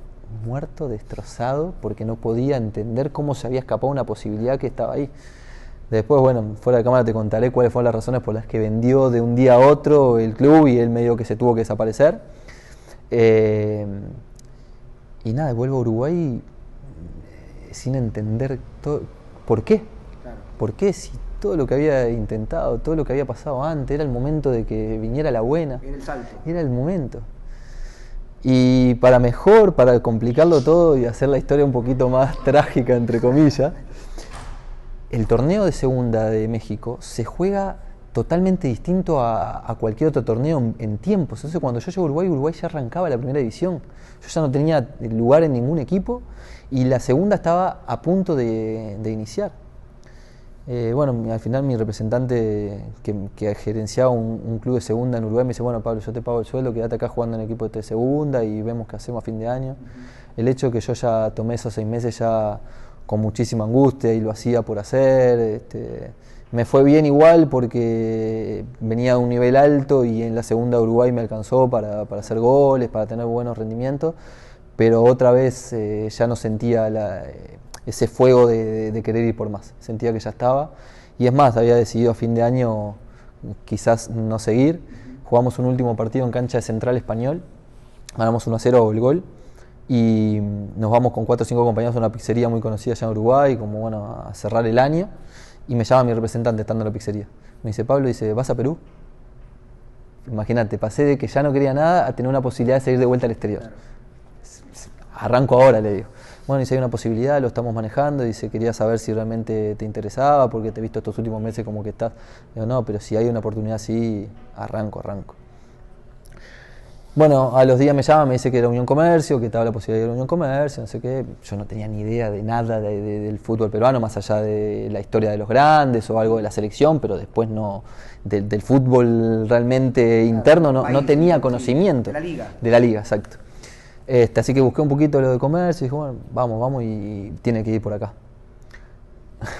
muerto, destrozado, porque no podía entender cómo se había escapado una posibilidad que estaba ahí. Después, bueno, fuera de cámara te contaré cuáles fueron las razones por las que vendió de un día a otro el club y él medio que se tuvo que desaparecer. Y nada, vuelvo a Uruguay sin entender por qué. Claro. ¿Por qué? Si todo lo que había intentado, todo lo que había pasado antes, era el momento de que viniera la buena. Era el salto. Era el momento. Y para complicarlo todo y hacer la historia un poquito más trágica, entre comillas, el torneo de segunda de México se juega totalmente distinto a cualquier otro torneo en tiempos. Entonces cuando yo llego a Uruguay ya arrancaba la primera división. Yo ya no tenía lugar en ningún equipo y la segunda estaba a punto de iniciar. Bueno, al final mi representante que gerenciaba un club de segunda en Uruguay me dice, bueno Pablo, yo te pago el sueldo, quédate acá jugando en el equipo de segunda y vemos qué hacemos a fin de año. El hecho que yo ya tomé esos 6 meses ya con muchísima angustia y lo hacía por hacer, me fue bien igual porque venía a un nivel alto y en la segunda Uruguay me alcanzó para hacer goles, para tener buenos rendimientos, pero otra vez ya no sentía ese fuego de querer ir por más, sentía que ya estaba y es más, había decidido a fin de año quizás no seguir. Jugamos un último partido en cancha de Central Español, ganamos 1-0 el gol y nos vamos con 4 o 5 compañeros a una pizzería muy conocida allá en Uruguay, como bueno, a cerrar el año, y me llama mi representante estando en la pizzería. Me dice, Pablo, dice, ¿vas a Perú? Imagínate, pasé de que ya no quería nada a tener una posibilidad de seguir de vuelta al exterior. Arranco ahora, le digo. Bueno, dice, hay una posibilidad, lo estamos manejando, dice, quería saber si realmente te interesaba, porque te he visto estos últimos meses como que estás. Digo, no, pero si hay una oportunidad así, arranco. Bueno, a los días me llama, me dice que era Unión Comercio, que estaba la posibilidad de ir a Unión Comercio, no sé qué. Yo no tenía ni idea de nada del fútbol peruano, más allá de la historia de los grandes o algo de la selección, pero después no del fútbol realmente interno no tenía conocimiento. De la liga. De la liga, exacto. Así que busqué un poquito lo de comercio y dije, bueno, vamos y tiene que ir por acá.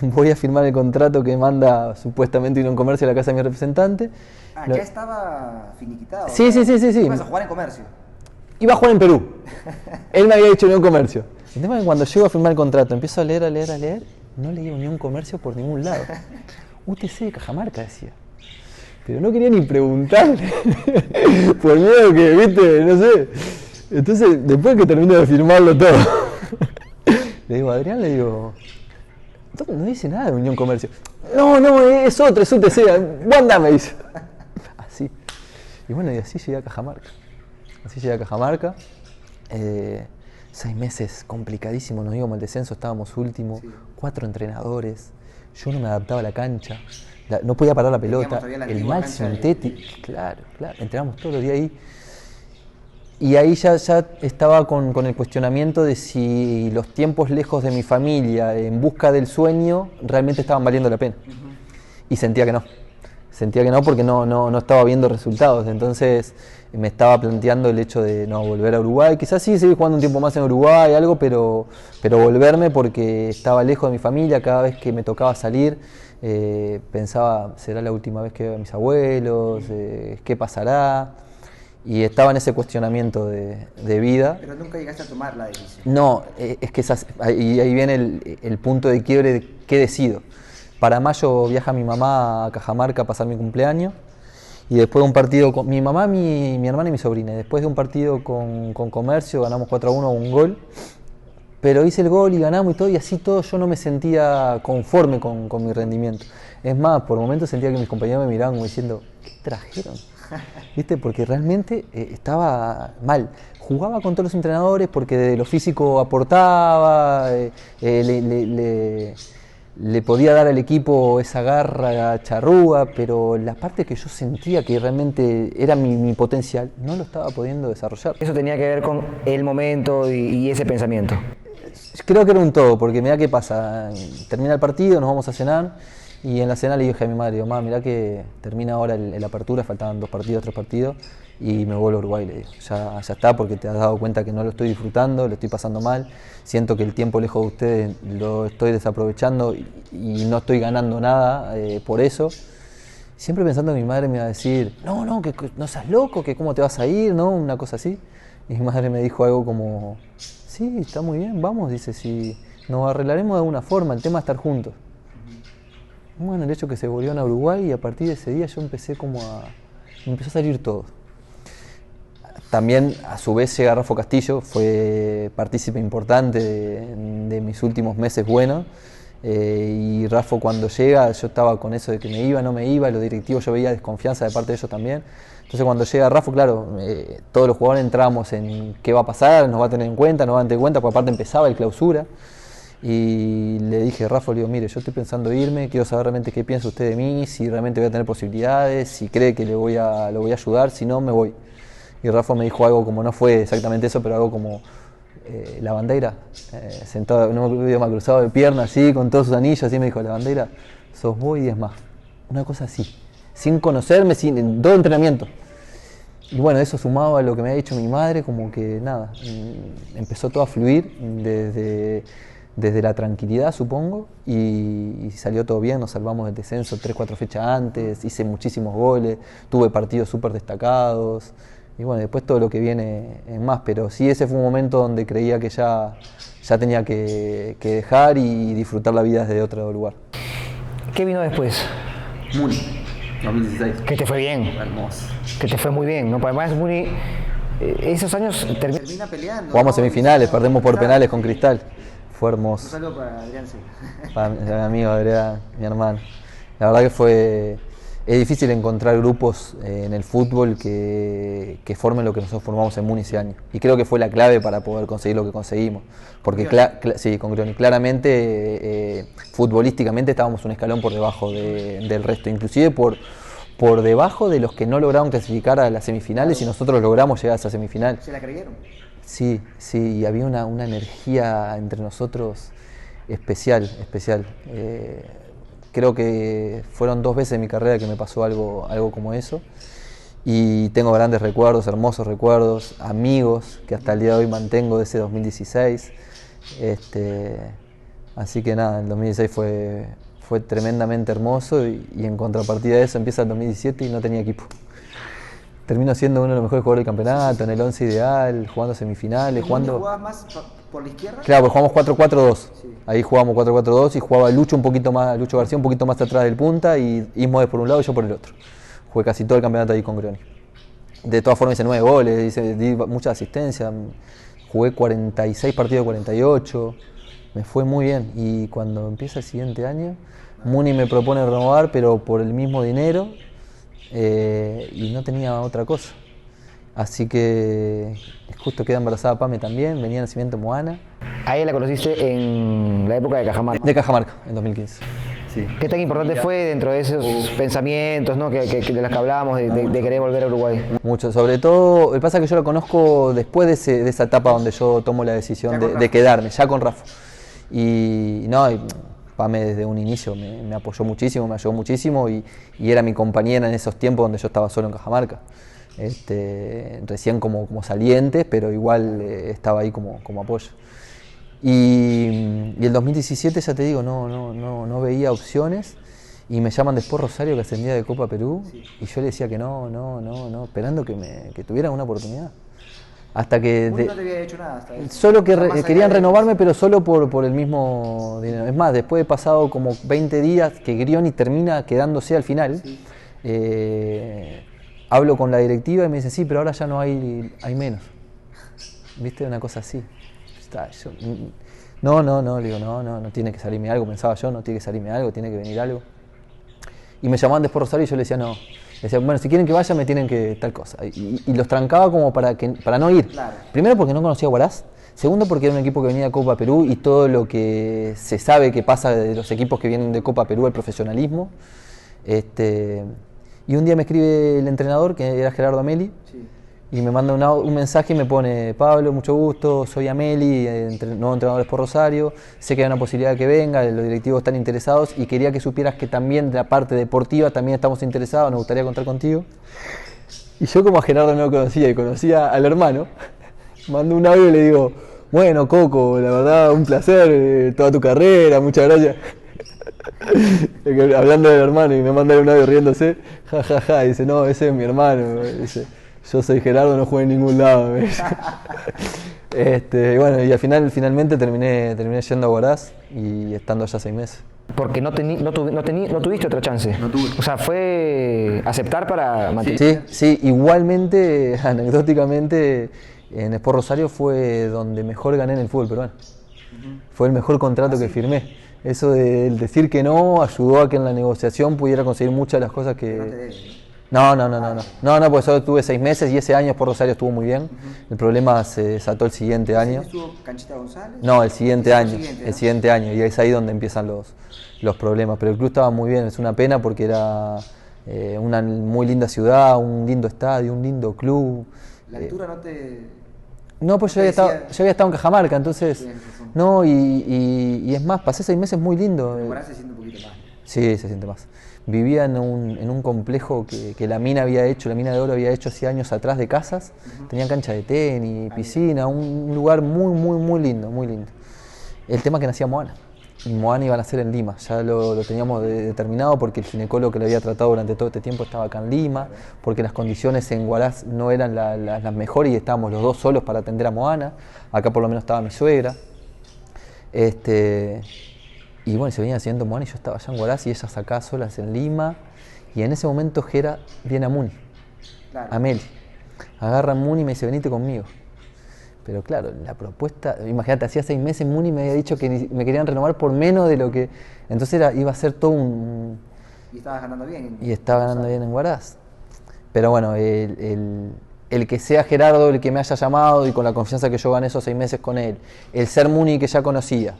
Voy a firmar el contrato que manda supuestamente Unión Comercio a la casa de mi representante. Ya estaba finiquitado. Sí. ¿Vas a jugar en Comercio? Iba a jugar en Perú. Él me había dicho Unión Comercio. El tema es que cuando llego a firmar el contrato, empiezo a leer, no leía Unión Comercio por ningún lado. UTC de Cajamarca decía. Pero no quería ni preguntarle. Por miedo que, viste, no sé. Entonces, después que termino de firmarlo todo, le digo a Adrián, no dice nada de Unión Comercio. No, es otro, es UTC. Vos andá, me dice. Así. Y bueno, y así llegué a Cajamarca. 6 meses complicadísimos, nos íbamos al descenso, estábamos últimos, 4 entrenadores, yo no me adaptaba a la cancha, no podía parar la pelota, el mal sintético, claro, entrenamos todos los días ahí. Y ahí ya estaba con el cuestionamiento de si los tiempos lejos de mi familia, en busca del sueño, realmente estaban valiendo la pena. Y sentía que no porque no estaba viendo resultados. Entonces me estaba planteando el hecho de no volver a Uruguay. Quizás sí seguir jugando un tiempo más en Uruguay, algo, pero volverme porque estaba lejos de mi familia. Cada vez que me tocaba salir, pensaba, ¿será la última vez que veo a mis abuelos? ¿Qué pasará? Y estaba en ese cuestionamiento de vida. Pero nunca llegaste a tomar la decisión. No, es que ahí viene el punto de quiebre de qué decido. Para mayo viaja mi mamá a Cajamarca a pasar mi cumpleaños. Y después de un partido con mi mamá, mi hermana y mi sobrina. Después de un partido con Comercio, ganamos 4-1, un gol. Pero hice el gol y ganamos y todo, y así todo yo no me sentía conforme con mi rendimiento. Es más, por momentos sentía que mis compañeros me miraban como diciendo, ¿qué trajeron? ¿Viste? Porque realmente estaba mal. Jugaba con todos los entrenadores porque de lo físico aportaba, le podía dar al equipo esa garra charrúa, pero la parte que yo sentía que realmente era mi potencial, no lo estaba pudiendo desarrollar. ¿Eso tenía que ver con el momento y ese pensamiento? Creo que era un todo, porque mirá qué pasa, termina el partido, nos vamos a cenar, y en la cena le dije a mi madre, mamá, mirá que termina ahora la apertura, faltaban 2 partidos, 3 partidos, y me vuelvo a Uruguay, le digo, ya está, porque te has dado cuenta que no lo estoy disfrutando, lo estoy pasando mal, siento que el tiempo lejos de ustedes lo estoy desaprovechando y no estoy ganando nada por eso. Siempre pensando que mi madre me iba a decir, no, que no seas loco, que cómo te vas a ir, ¿no? Una cosa así. Y mi madre me dijo algo como, sí, está muy bien, vamos, dice, si nos arreglaremos de alguna forma, el tema es estar juntos. Bueno, el hecho que se volvieron a Uruguay y a partir de ese día yo empecé me empezó a salir todo. También a su vez llega Rafa Castillo, fue partícipe importante de mis últimos meses buenos. Y Rafa cuando llega, yo estaba con eso de que me iba, no me iba, los directivos yo veía desconfianza de parte de ellos también. Entonces cuando llega Rafa, claro, todos los jugadores entramos en qué va a pasar, nos va a tener en cuenta, nos va a tener en cuenta, porque aparte empezaba el clausura. Y le dije a Rafa, le digo, mire, yo estoy pensando irme, quiero saber realmente qué piensa usted de mí, si realmente voy a tener posibilidades, si cree que lo voy a ayudar, si no, me voy. Y Rafa me dijo algo como, no fue exactamente eso, pero algo como la bandera, sentado en un idioma cruzado de piernas, así, con todos sus anillos, así me dijo, la bandera, sos vos y 10 más. Una cosa así, sin conocerme, en todo entrenamiento. Y bueno, eso sumado a lo que me ha dicho mi madre, como que nada, empezó todo a fluir desde la tranquilidad, supongo, y salió todo bien, nos salvamos del descenso 3-4 fechas antes, hice muchísimos goles, tuve partidos súper destacados, y bueno, después todo lo que viene en más, pero sí ese fue un momento donde creía que ya tenía que dejar y disfrutar la vida desde otro lugar. ¿Qué vino después? Muni, 2016. Que te fue bien. Hermoso. Que te fue muy bien, ¿no? Además, Muni, esos años termina peleando. Jugamos semifinales, perdemos por penales con Cristal. Fue hermoso. Un saludo para Adrián Silva. Para mi amigo Adrián, mi hermano. La verdad que es difícil encontrar grupos en el fútbol que formen lo que nosotros formamos en Muni ese año. Y creo que fue la clave para poder conseguir lo que conseguimos. Porque sí, con Grioni. Claramente, futbolísticamente estábamos un escalón por debajo del resto. Inclusive por debajo de los que no lograron clasificar a las semifinales y nosotros logramos llegar a esa semifinal. ¿Se la creyeron? Sí, y había una energía entre nosotros especial. Creo que fueron 2 veces en mi carrera que me pasó algo como eso. Y tengo grandes recuerdos, hermosos recuerdos, amigos que hasta el día de hoy mantengo de ese 2016. Así que nada, el 2016 fue tremendamente hermoso y en contrapartida de eso empieza el 2017 y no tenía equipo. Termino siendo uno de los mejores jugadores del campeonato, en el 11 ideal, jugando semifinales. ¿Jugabas más por la izquierda? Claro, pues jugamos 4-4-2. Sí. Ahí jugábamos 4-4-2 y jugaba Lucho García un poquito más atrás del punta y Ismodes por un lado y yo por el otro. Jugué casi todo el campeonato ahí con Grioni. De todas formas hice 9 goles, di mucha asistencia, jugué 46 partidos de 48, me fue muy bien. Y cuando empieza el siguiente año, Muni me propone renovar, pero por el mismo dinero. Y no tenía otra cosa. Así que justo queda embarazada Pame también, venía de nacimiento Moana. A ella la conociste en la época de Cajamarca. De Cajamarca, en 2015. Sí. ¿Qué tan importante fue dentro de esos pensamientos, ¿no? de los que hablábamos, de querer volver a Uruguay? Mucho, sobre todo, lo que pasa es que yo la conozco después de esa etapa donde yo tomo la decisión de quedarme, ya con Rafa. Y Pame desde un inicio me apoyó muchísimo, me ayudó muchísimo y era mi compañera en esos tiempos donde yo estaba solo en Cajamarca. Recién como saliente, pero igual estaba ahí como apoyo. Y el 2017, ya te digo, no veía opciones y me llaman después Rosario que ascendía de Copa Perú y yo le decía que no, esperando que tuviera una oportunidad. Hasta que no te había hecho nada hasta eso. Solo que querían renovarme, pero solo por el mismo dinero. Es más, después de pasado como 20 días que Grioni termina quedándose al final, sí. Hablo con la directiva y me dice, sí, pero ahora ya no hay menos. ¿Viste? Una cosa así. Le digo, no tiene que salirme algo, pensaba yo, no tiene que salirme algo, tiene que venir algo. Y me llamaban después Rosario y yo le decía, no. Decía, bueno, si quieren que vaya me tienen que tal cosa. Y los trancaba como para no ir. Claro. Primero porque no conocía a Huaraz. Segundo porque era un equipo que venía de Copa Perú y todo lo que se sabe que pasa de los equipos que vienen de Copa Perú, el profesionalismo. Y un día me escribe el entrenador, que era Gerardo Ameli, sí. Y me manda un mensaje y me pone, Pablo, mucho gusto, soy Ameli, nuevo entrenador de Sport Rosario, sé que hay una posibilidad de que venga, los directivos están interesados y quería que supieras que también de la parte deportiva también estamos interesados, nos gustaría contar contigo. Y yo como a Gerardo no lo conocía y conocía al hermano, mando un audio y le digo, bueno Coco, la verdad un placer, toda tu carrera, muchas gracias. Hablando del hermano y me manda un audio riéndose, y dice, no, ese es mi hermano, dice, yo soy Gerardo, no jugué en ningún lado. Bueno, y al finalmente terminé yendo a Huaraz y estando allá 6 meses. Porque no tuviste otra chance. No tuve. O sea, fue aceptar para mantener. Sí, igualmente, anecdóticamente, en Sport Rosario fue donde mejor gané en el fútbol peruano. Fue el mejor contrato que firmé. Eso de decir que no ayudó a que en la negociación pudiera conseguir muchas de las cosas que... No, porque solo tuve 6 meses y ese año Sport Rosario estuvo muy bien. El problema se desató el siguiente año. ¿Estuvo Canchita González? No, el siguiente año, y es ahí donde empiezan los problemas. Pero el club estaba muy bien, es una pena porque era una muy linda ciudad, un lindo estadio, un lindo club. ¿La altura no te...? No, pues yo había estado en Cajamarca, entonces... No, y es más, pasé 6 meses muy lindo. Huaraz se siente un poquito más. Sí, se siente más. Vivía en un complejo que la mina había hecho, la mina de oro había hecho hace años atrás de casas. Tenía cancha de tenis, piscina, un lugar muy, muy, muy lindo, muy lindo. El tema es que nacía Moana. Y Moana iba a nacer en Lima. Ya lo teníamos determinado porque el ginecólogo que lo había tratado durante todo este tiempo estaba acá en Lima, porque las condiciones en Huaraz no eran las mejores y estábamos los dos solos para atender a Moana. Acá por lo menos estaba mi suegra. Y bueno, se venía haciendo Moana y yo estaba allá en Huaraz y ellas acá solas en Lima. Y en ese momento Jera viene a Muni, a Meli. Agarra a Muni y me dice, venite conmigo. Pero claro, la propuesta, imagínate, hacía 6 meses Muni me había dicho que me querían renovar por menos de lo que... Entonces iba a ser todo un... Y estabas ganando bien. Y estaba ganando bien en Huaraz. Pero bueno, el que sea Gerardo el que me haya llamado y con la confianza que yo gané esos 6 meses con él, el ser Muni que ya conocía,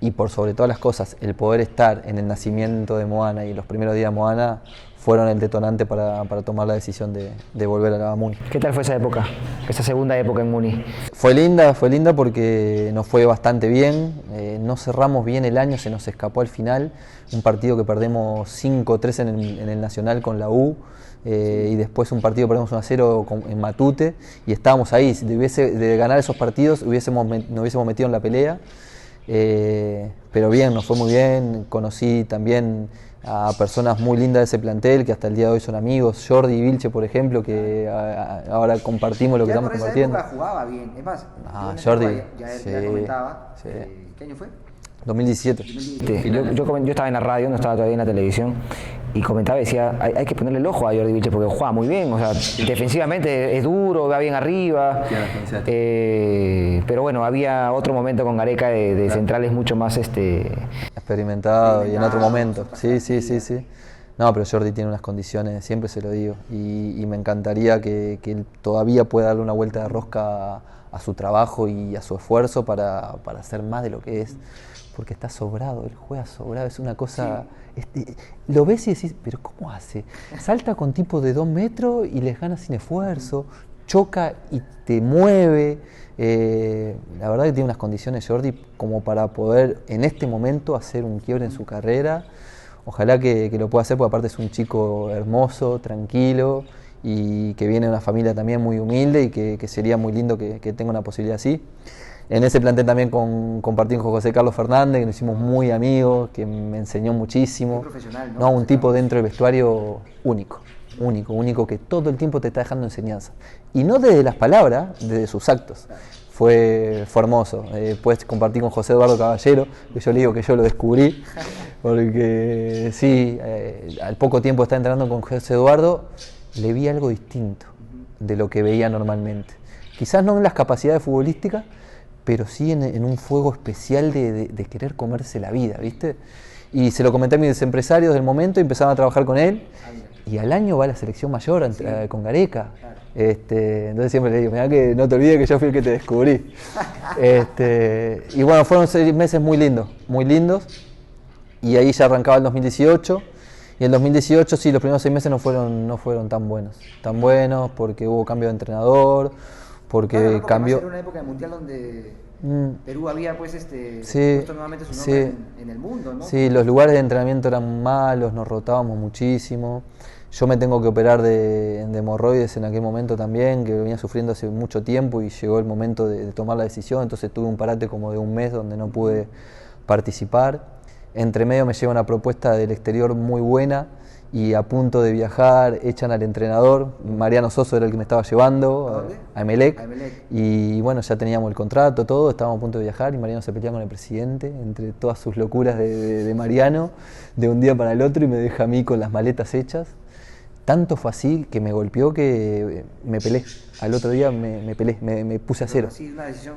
y por sobre todas las cosas, el poder estar en el nacimiento de Moana y los primeros días de Moana fueron el detonante para tomar la decisión de volver a la Muni. ¿Qué tal fue esa época, esa segunda época en Muni? Fue linda porque nos fue bastante bien, no cerramos bien el año, se nos escapó al final, un partido que perdemos 5-3 en el Nacional con la U, y después un partido perdemos 1-0 en Matute, y estábamos ahí, de ganar esos partidos nos hubiésemos metido en la pelea. Pero bien, nos fue muy bien, conocí también a personas muy lindas de ese plantel que hasta el día de hoy son amigos, Jordi y Vilche por ejemplo, que ahora compartimos lo que estamos compartiendo. Esa época jugaba bien, es más, Jordi, ya comentaba, sí. ¿Qué año fue? 2017. Yo estaba en la radio, no estaba todavía en la televisión, y comentaba y decía, hay que ponerle el ojo a Jordi Vilches porque juega muy bien, o sea, defensivamente es duro, va bien arriba, pero bueno, había otro momento con Gareca de centrales mucho más experimentado y en otro momento, sí. No, pero Jordi tiene unas condiciones, siempre se lo digo, y me encantaría que él todavía pueda darle una vuelta de rosca a su trabajo y a su esfuerzo para hacer más de lo que es. Porque está sobrado, él juega sobrado, es una cosa... lo ves y decís, pero ¿cómo hace? Salta con tipos de 2 metros y les gana sin esfuerzo, choca y te mueve. La verdad que tiene unas condiciones Jordi como para poder en este momento hacer un quiebre en su carrera. Ojalá que lo pueda hacer, porque aparte es un chico hermoso, tranquilo y que viene de una familia también muy humilde y que sería muy lindo que tenga una posibilidad así. En ese plantel también compartí con José Carlos Fernández, que nos hicimos muy amigos, que me enseñó muchísimo. Profesional, ¿no? No, un tipo dentro del vestuario único, que todo el tiempo te está dejando enseñanza. Y no desde las palabras, desde sus actos. Fue hermoso. Después compartí con José Eduardo Caballero, que yo le digo que yo lo descubrí, porque sí, al poco tiempo de estar entrenando con José Eduardo, le vi algo distinto de lo que veía normalmente. Quizás no en las capacidades futbolísticas, pero sí en un fuego especial de querer comerse la vida, ¿viste? Y se lo comenté a mis empresarios del momento y empezaron a trabajar con él. Y al año va a la selección mayor con Gareca. Entonces siempre le digo, mirá que no te olvides que yo fui el que te descubrí. Y bueno, fueron 6 meses muy lindos. Y ahí ya arrancaba el 2018. Y el 2018 sí, los primeros 6 meses no fueron tan buenos porque hubo cambio de entrenador. Porque cambió. Era una época de mundial donde Perú había pues puesto nuevamente su nombre en el mundo, ¿no? Sí, los lugares de entrenamiento eran malos, nos rotábamos muchísimo. Yo me tengo que operar de hemorroides en aquel momento también, que venía sufriendo hace mucho tiempo y llegó el momento de tomar la decisión, entonces tuve un parate como de 1 mes donde no pude participar. Entre medio me llega una propuesta del exterior muy buena y a punto de viajar echan al entrenador, Mariano Soso era el que me estaba llevando, a Emelec, y bueno, ya teníamos el contrato, todo, estábamos a punto de viajar y Mariano se pelea con el presidente, entre todas sus locuras de Mariano, de un día para el otro y me deja a mí con las maletas hechas. Tanto fue así que me golpeó que me pelé. Al otro día me pelé, me puse a cero. Sí, una decisión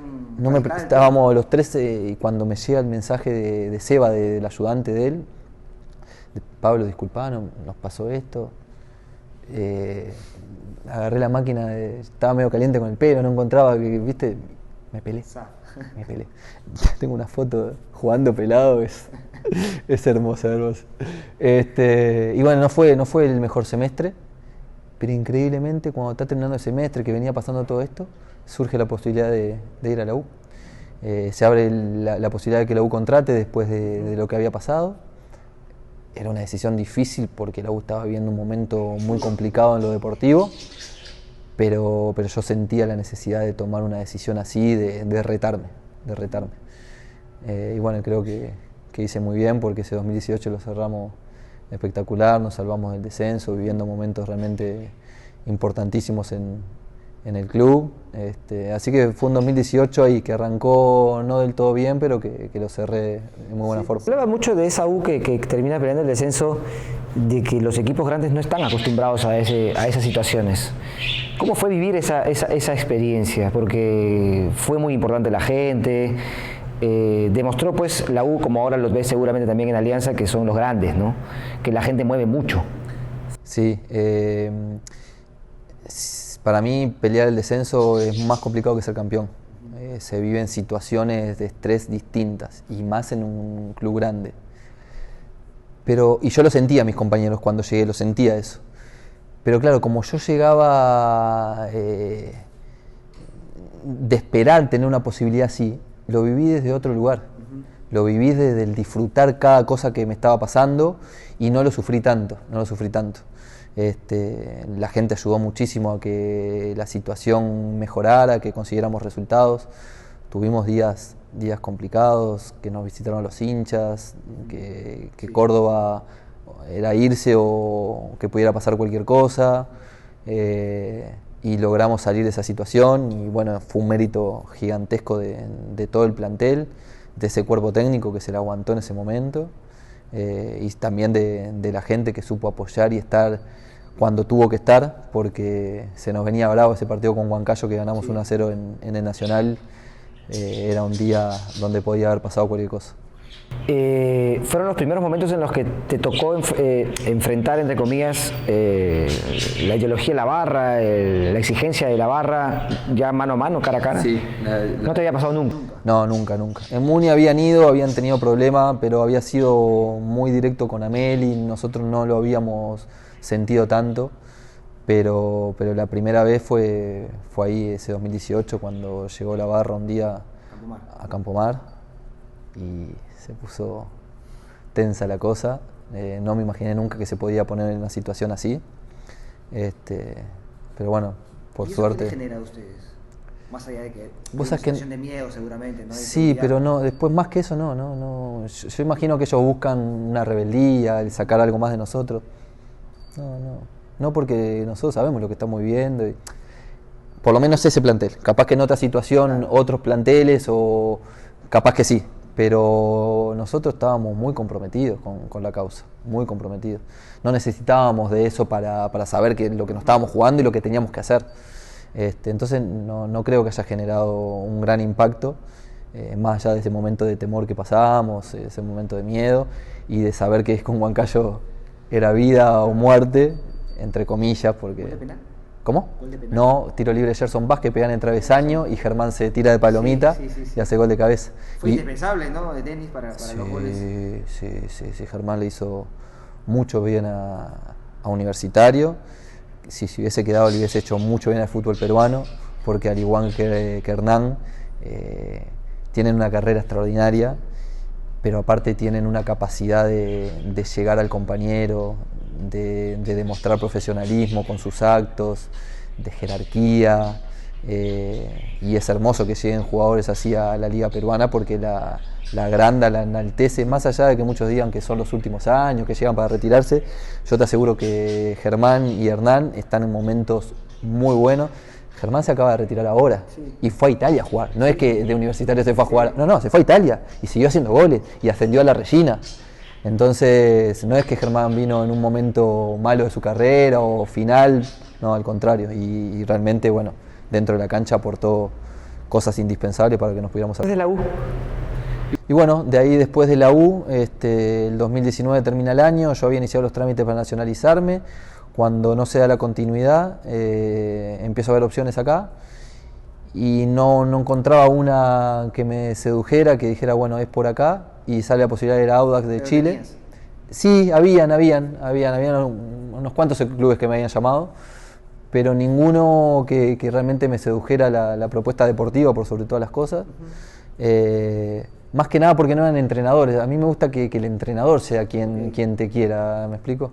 estábamos los 13 y cuando me llega el mensaje de Seba, del ayudante de él, Pablo, disculpa, nos pasó esto. Agarré la máquina, estaba medio caliente con el pelo, no encontraba, ¿viste? Me pelé. Tengo una foto jugando pelado, es hermosa. Y bueno, no fue el mejor semestre, pero increíblemente cuando está terminando el semestre, que venía pasando todo esto, surge la posibilidad de ir a la U. Se abre la posibilidad de que la U contrate después de lo que había pasado. era una decisión difícil porque la U estaba viviendo un momento muy complicado en lo deportivo, pero yo sentía la necesidad de tomar una decisión así, de retarme. Y bueno, creo que hice muy bien porque ese 2018 lo cerramos espectacular, nos salvamos del descenso, viviendo momentos realmente importantísimos en el club. Así que fue un 2018 ahí que arrancó no del todo bien, pero que lo cerré de muy buena forma. Se hablaba mucho de esa U que termina peleando el descenso, de que los equipos grandes no están acostumbrados a esas situaciones. ¿Cómo fue vivir esa experiencia? Porque fue muy importante la gente, demostró pues la U, como ahora los ves seguramente también en Alianza, que son los grandes, ¿no? Que la gente mueve mucho. Sí, para mí pelear el descenso es más complicado que ser campeón. Se viven situaciones de estrés distintas y más en un club grande. Y yo lo sentía, mis compañeros, cuando llegué, lo sentía eso. Pero claro, como yo llegaba de esperar tener una posibilidad así, lo viví desde otro lugar. Lo viví desde el disfrutar cada cosa que me estaba pasando y no lo sufrí tanto. La gente ayudó muchísimo a que la situación mejorara, que consiguiéramos resultados. Tuvimos días complicados, que nos visitaron los hinchas, que Córdoba era irse o que pudiera pasar cualquier cosa, y logramos salir de esa situación y bueno, fue un mérito gigantesco de todo el plantel, de ese cuerpo técnico que se la aguantó en ese momento, y también de la gente que supo apoyar y estar cuando tuvo que estar, porque se nos venía bravo ese partido con Huancayo que ganamos 1-0 en el Nacional. Era un día donde podía haber pasado cualquier cosa. Fueron los primeros momentos en los que te tocó enfrentar, entre comillas, la ideología de la barra, la exigencia de la barra, ya mano a mano, cara a cara. Sí, ¿No te había pasado nunca? No, nunca. En Muni habían tenido problemas, pero había sido muy directo con Amel y nosotros no lo habíamos sentido tanto. Pero la primera vez fue ahí, ese 2018, cuando llegó la barra un día a Campomar y se puso tensa la cosa. No me imaginé nunca que se podía poner en una situación así. Pero bueno, por suerte. ¿Qué genera a ustedes? Más allá de que una situación de miedo seguramente, ¿no? Sí, pero no, después más que eso no. Yo imagino que ellos buscan una rebeldía, el sacar algo más de nosotros. No, porque nosotros sabemos lo que estamos viviendo. Por lo menos ese plantel. Capaz que en otra situación, otros planteles, o capaz que sí. Pero nosotros estábamos muy comprometidos con la causa, muy comprometidos. No necesitábamos de eso para saber lo que nos estábamos jugando y lo que teníamos que hacer. Entonces no creo que haya generado un gran impacto, más allá de ese momento de temor que pasábamos, ese momento de miedo y de saber que con Huancayo era vida o muerte, entre comillas, porque... ¿Gol de penal? ¿Cómo? ¿Gol de penal? No, tiro libre de Gerson Vázquez, pegan en travesaño y Germán se tira de palomita sí. y hace gol de cabeza. Fue indispensable, ¿no? De Denis para los goles. Sí, Germán le hizo mucho bien a Universitario. Si hubiese quedado, le hubiese hecho mucho bien al fútbol peruano, porque al igual que Hernán, tienen una carrera extraordinaria, pero aparte tienen una capacidad de llegar al compañero, de demostrar profesionalismo con sus actos, de jerarquía, y es hermoso que lleguen jugadores así a la liga peruana porque la agranda, la enaltece, más allá de que muchos digan que son los últimos años, que llegan para retirarse. Yo te aseguro que Germán y Hernán están en momentos muy buenos. Germán se acaba de retirar ahora y fue a Italia a jugar. No es que de Universitario se fue a jugar, no, se fue a Italia y siguió haciendo goles y ascendió a la Regina. Entonces no es que Germán vino en un momento malo de su carrera o final, no, al contrario. Y realmente, bueno, dentro de la cancha aportó cosas indispensables para que nos pudiéramos... ¿Desde la U? Y bueno, de ahí después de la U, el 2019 termina el año, yo había iniciado los trámites para nacionalizarme. Cuando no se da la continuidad, empiezo a ver opciones acá y no encontraba una que me sedujera, que dijera, bueno, es por acá, y sale la posibilidad de ir a Audax de Chile. ¿Tenías? Sí, habían unos cuantos clubes que me habían llamado, pero ninguno que realmente me sedujera la propuesta deportiva por sobre todas las cosas. Más que nada porque no eran entrenadores. A mí me gusta que el entrenador sea quien te quiera, ¿me explico?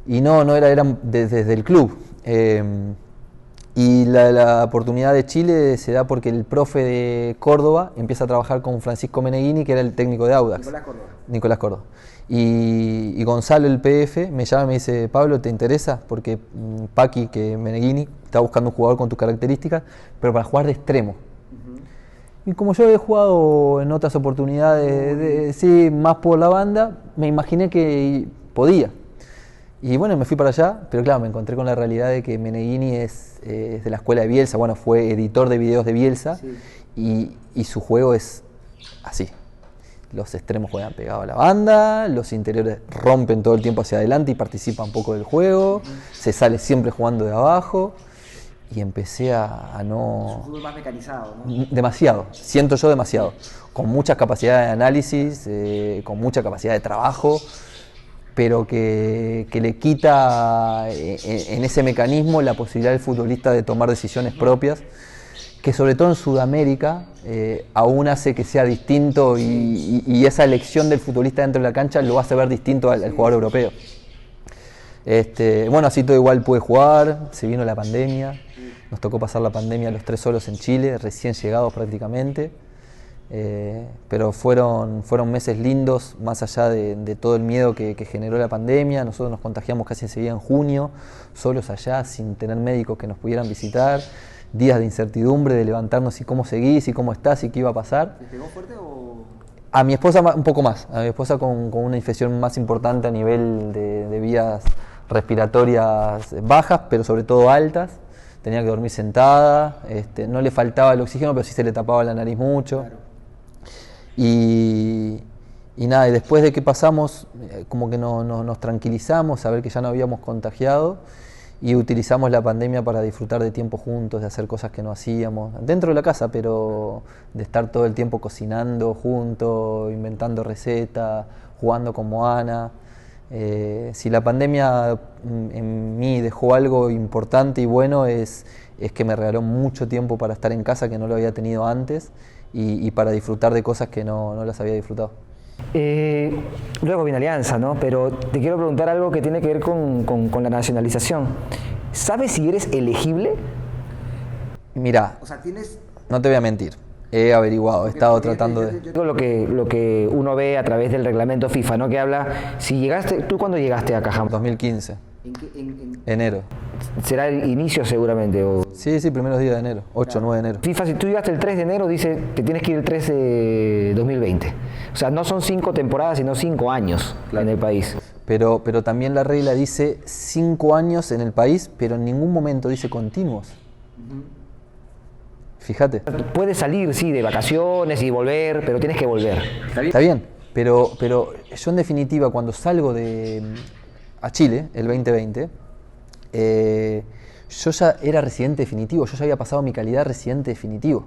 Y no eran desde el club. Y la oportunidad de Chile se da porque el profe de Córdoba empieza a trabajar con Francisco Meneghini, que era el técnico de Audax. Nicolás Córdoba. Y Gonzalo, el PF, me llama y me dice: Pablo, ¿te interesa? Porque Paqui, que Meneghini, está buscando un jugador con tus características, pero para jugar de extremo. Y como yo había jugado en otras oportunidades, sí, más por la banda, me imaginé que podía. Y bueno, me fui para allá, pero claro, me encontré con la realidad de que Meneghini es de la escuela de Bielsa, bueno, fue editor de videos de Bielsa, sí. y su juego es así. Los extremos juegan pegados a la banda, los interiores rompen todo el tiempo hacia adelante y participan poco del juego, se sale siempre jugando de abajo, y empecé a no... Es un fútbol más mecanizado, ¿no? Demasiado, siento yo demasiado, con mucha capacidad de análisis, con mucha capacidad de trabajo, pero que le quita en ese mecanismo la posibilidad del futbolista de tomar decisiones propias, que sobre todo en Sudamérica aún hace que sea distinto, y esa elección del futbolista dentro de la cancha lo hace ver distinto al jugador europeo. Bueno, así todo igual pude jugar, se vino la pandemia, nos tocó pasar la pandemia los 3 solos en Chile, recién llegados prácticamente. Pero fueron meses lindos, más allá de todo el miedo que generó la pandemia. Nosotros nos contagiamos casi enseguida en junio, solos allá, sin tener médicos que nos pudieran visitar, días de incertidumbre, de levantarnos y cómo seguís, y cómo estás, y qué iba a pasar. ¿Te pegó fuerte o...? A mi esposa un poco más, a mi esposa con una infección más importante a nivel de vías respiratorias bajas, pero sobre todo altas. Tenía que dormir sentada, no le faltaba el oxígeno, pero sí se le tapaba la nariz mucho. Claro. Y nada, y después de que pasamos, como que nos tranquilizamos, saber que ya no habíamos contagiado, y utilizamos la pandemia para disfrutar de tiempo juntos, de hacer cosas que no hacíamos, dentro de la casa, pero de estar todo el tiempo cocinando juntos, inventando recetas, jugando con Moana. Si la pandemia en mí dejó algo importante y bueno, es que me regaló mucho tiempo para estar en casa, que no lo había tenido antes, y para disfrutar de cosas que no las había disfrutado. Luego viene Alianza, ¿no? Pero te quiero preguntar algo que tiene que ver con la nacionalización. ¿Sabes si eres elegible? Mira, O sea, tienes... no te voy a mentir, he averiguado, he estado tratando de... Lo que uno ve a través del reglamento FIFA, ¿no? Que habla, si llegaste, ¿tú cuándo llegaste a Cajam? 2015, enero. ¿Será el inicio seguramente? O... Sí, primeros días de enero, 8 o 9 de enero. FIFA, si tú llegaste el 3 de enero, dice que tienes que ir el 3 de 2020. O sea, no son 5 temporadas, sino 5 años en el país. Pero también la regla dice 5 años en el país, pero en ningún momento dice continuos. Fíjate. Puedes salir, sí, de vacaciones y volver, pero tienes que volver. Está bien, pero yo en definitiva, cuando salgo a Chile, el 2020, yo ya era residente definitivo, yo ya había pasado mi calidad de residente definitivo.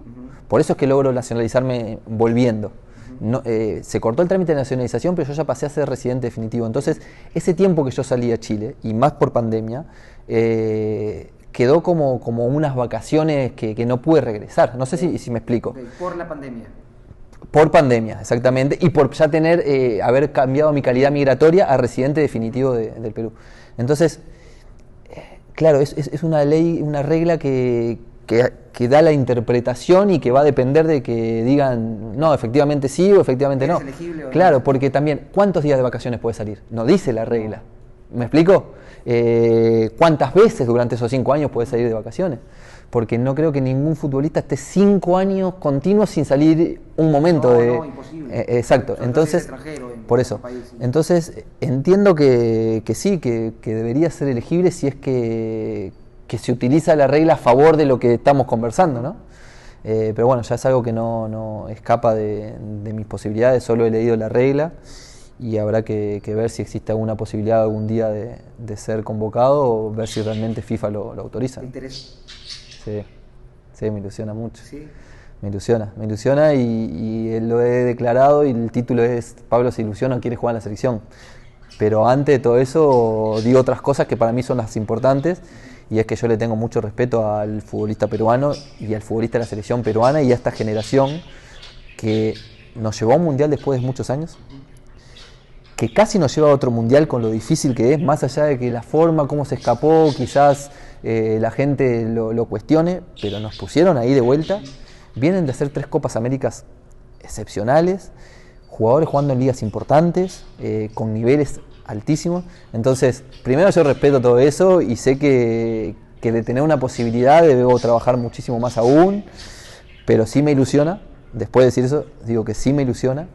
Por eso es que logro nacionalizarme volviendo. No, se cortó el trámite de nacionalización, pero yo ya pasé a ser residente definitivo. Entonces, ese tiempo que yo salí a Chile, y más por pandemia, quedó como unas vacaciones que no pude regresar. No sé si me explico. Okay. ¿Por la pandemia? Por pandemia, exactamente, y por ya haber cambiado mi calidad migratoria a residente definitivo del Perú. Entonces, claro, es una ley, una regla que da la interpretación y que va a depender de que digan, no, efectivamente sí o efectivamente no. ¿Elegible o no? Claro, porque también, ¿cuántos días de vacaciones puede salir? No dice la regla. ¿Me explico? ¿Cuántas veces durante esos 5 años puede salir de vacaciones? Porque no creo que ningún futbolista esté 5 años continuos sin salir un momento de... No, imposible. Exacto. Entonces, por eso. País, sí. Entonces, entiendo que sí, que debería ser elegible si es que se utiliza la regla a favor de lo que estamos conversando, ¿no? Pero bueno, ya es algo que no escapa de mis posibilidades, solo he leído la regla y habrá que ver si existe alguna posibilidad algún día de ser convocado o ver si realmente FIFA lo autoriza. ¿Te interesa? Sí, me ilusiona mucho. ¿Sí? Me ilusiona y lo he declarado y el título es Pablo se ilusiona o quiere jugar en la selección. Pero antes de todo eso digo otras cosas que para mí son las importantes y es que yo le tengo mucho respeto al futbolista peruano y al futbolista de la selección peruana y a esta generación que nos llevó a un mundial después de muchos años, que casi nos lleva a otro mundial con lo difícil que es, más allá de que la forma, cómo se escapó, quizás la gente lo cuestione, pero nos pusieron ahí de vuelta. Vienen de hacer 3 Copas Américas excepcionales, jugadores jugando en ligas importantes, con niveles altísimos. Entonces, primero yo respeto todo eso y sé que de tener una posibilidad debo trabajar muchísimo más aún, pero sí me ilusiona, después de decir eso, digo que sí me ilusiona,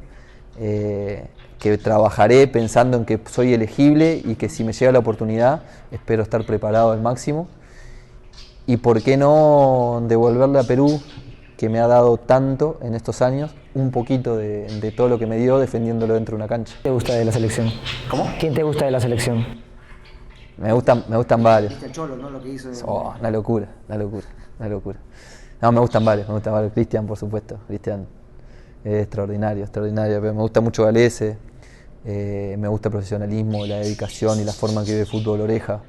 que trabajaré pensando en que soy elegible y que si me llega la oportunidad espero estar preparado al máximo. Y por qué no devolverle a Perú, que me ha dado tanto en estos años, un poquito de todo lo que me dio defendiéndolo dentro de una cancha. ¿Quién te gusta de la selección? ¿Cómo? ¿Quién te gusta de la selección? Me gustan varios. El Cholo, ¿no? Lo que hizo. Una locura. No, me gustan varios. Cristian, por supuesto. Cristian es extraordinario. Pero me gusta mucho Galese, me gusta el profesionalismo, la dedicación y la forma que vive el fútbol Oreja.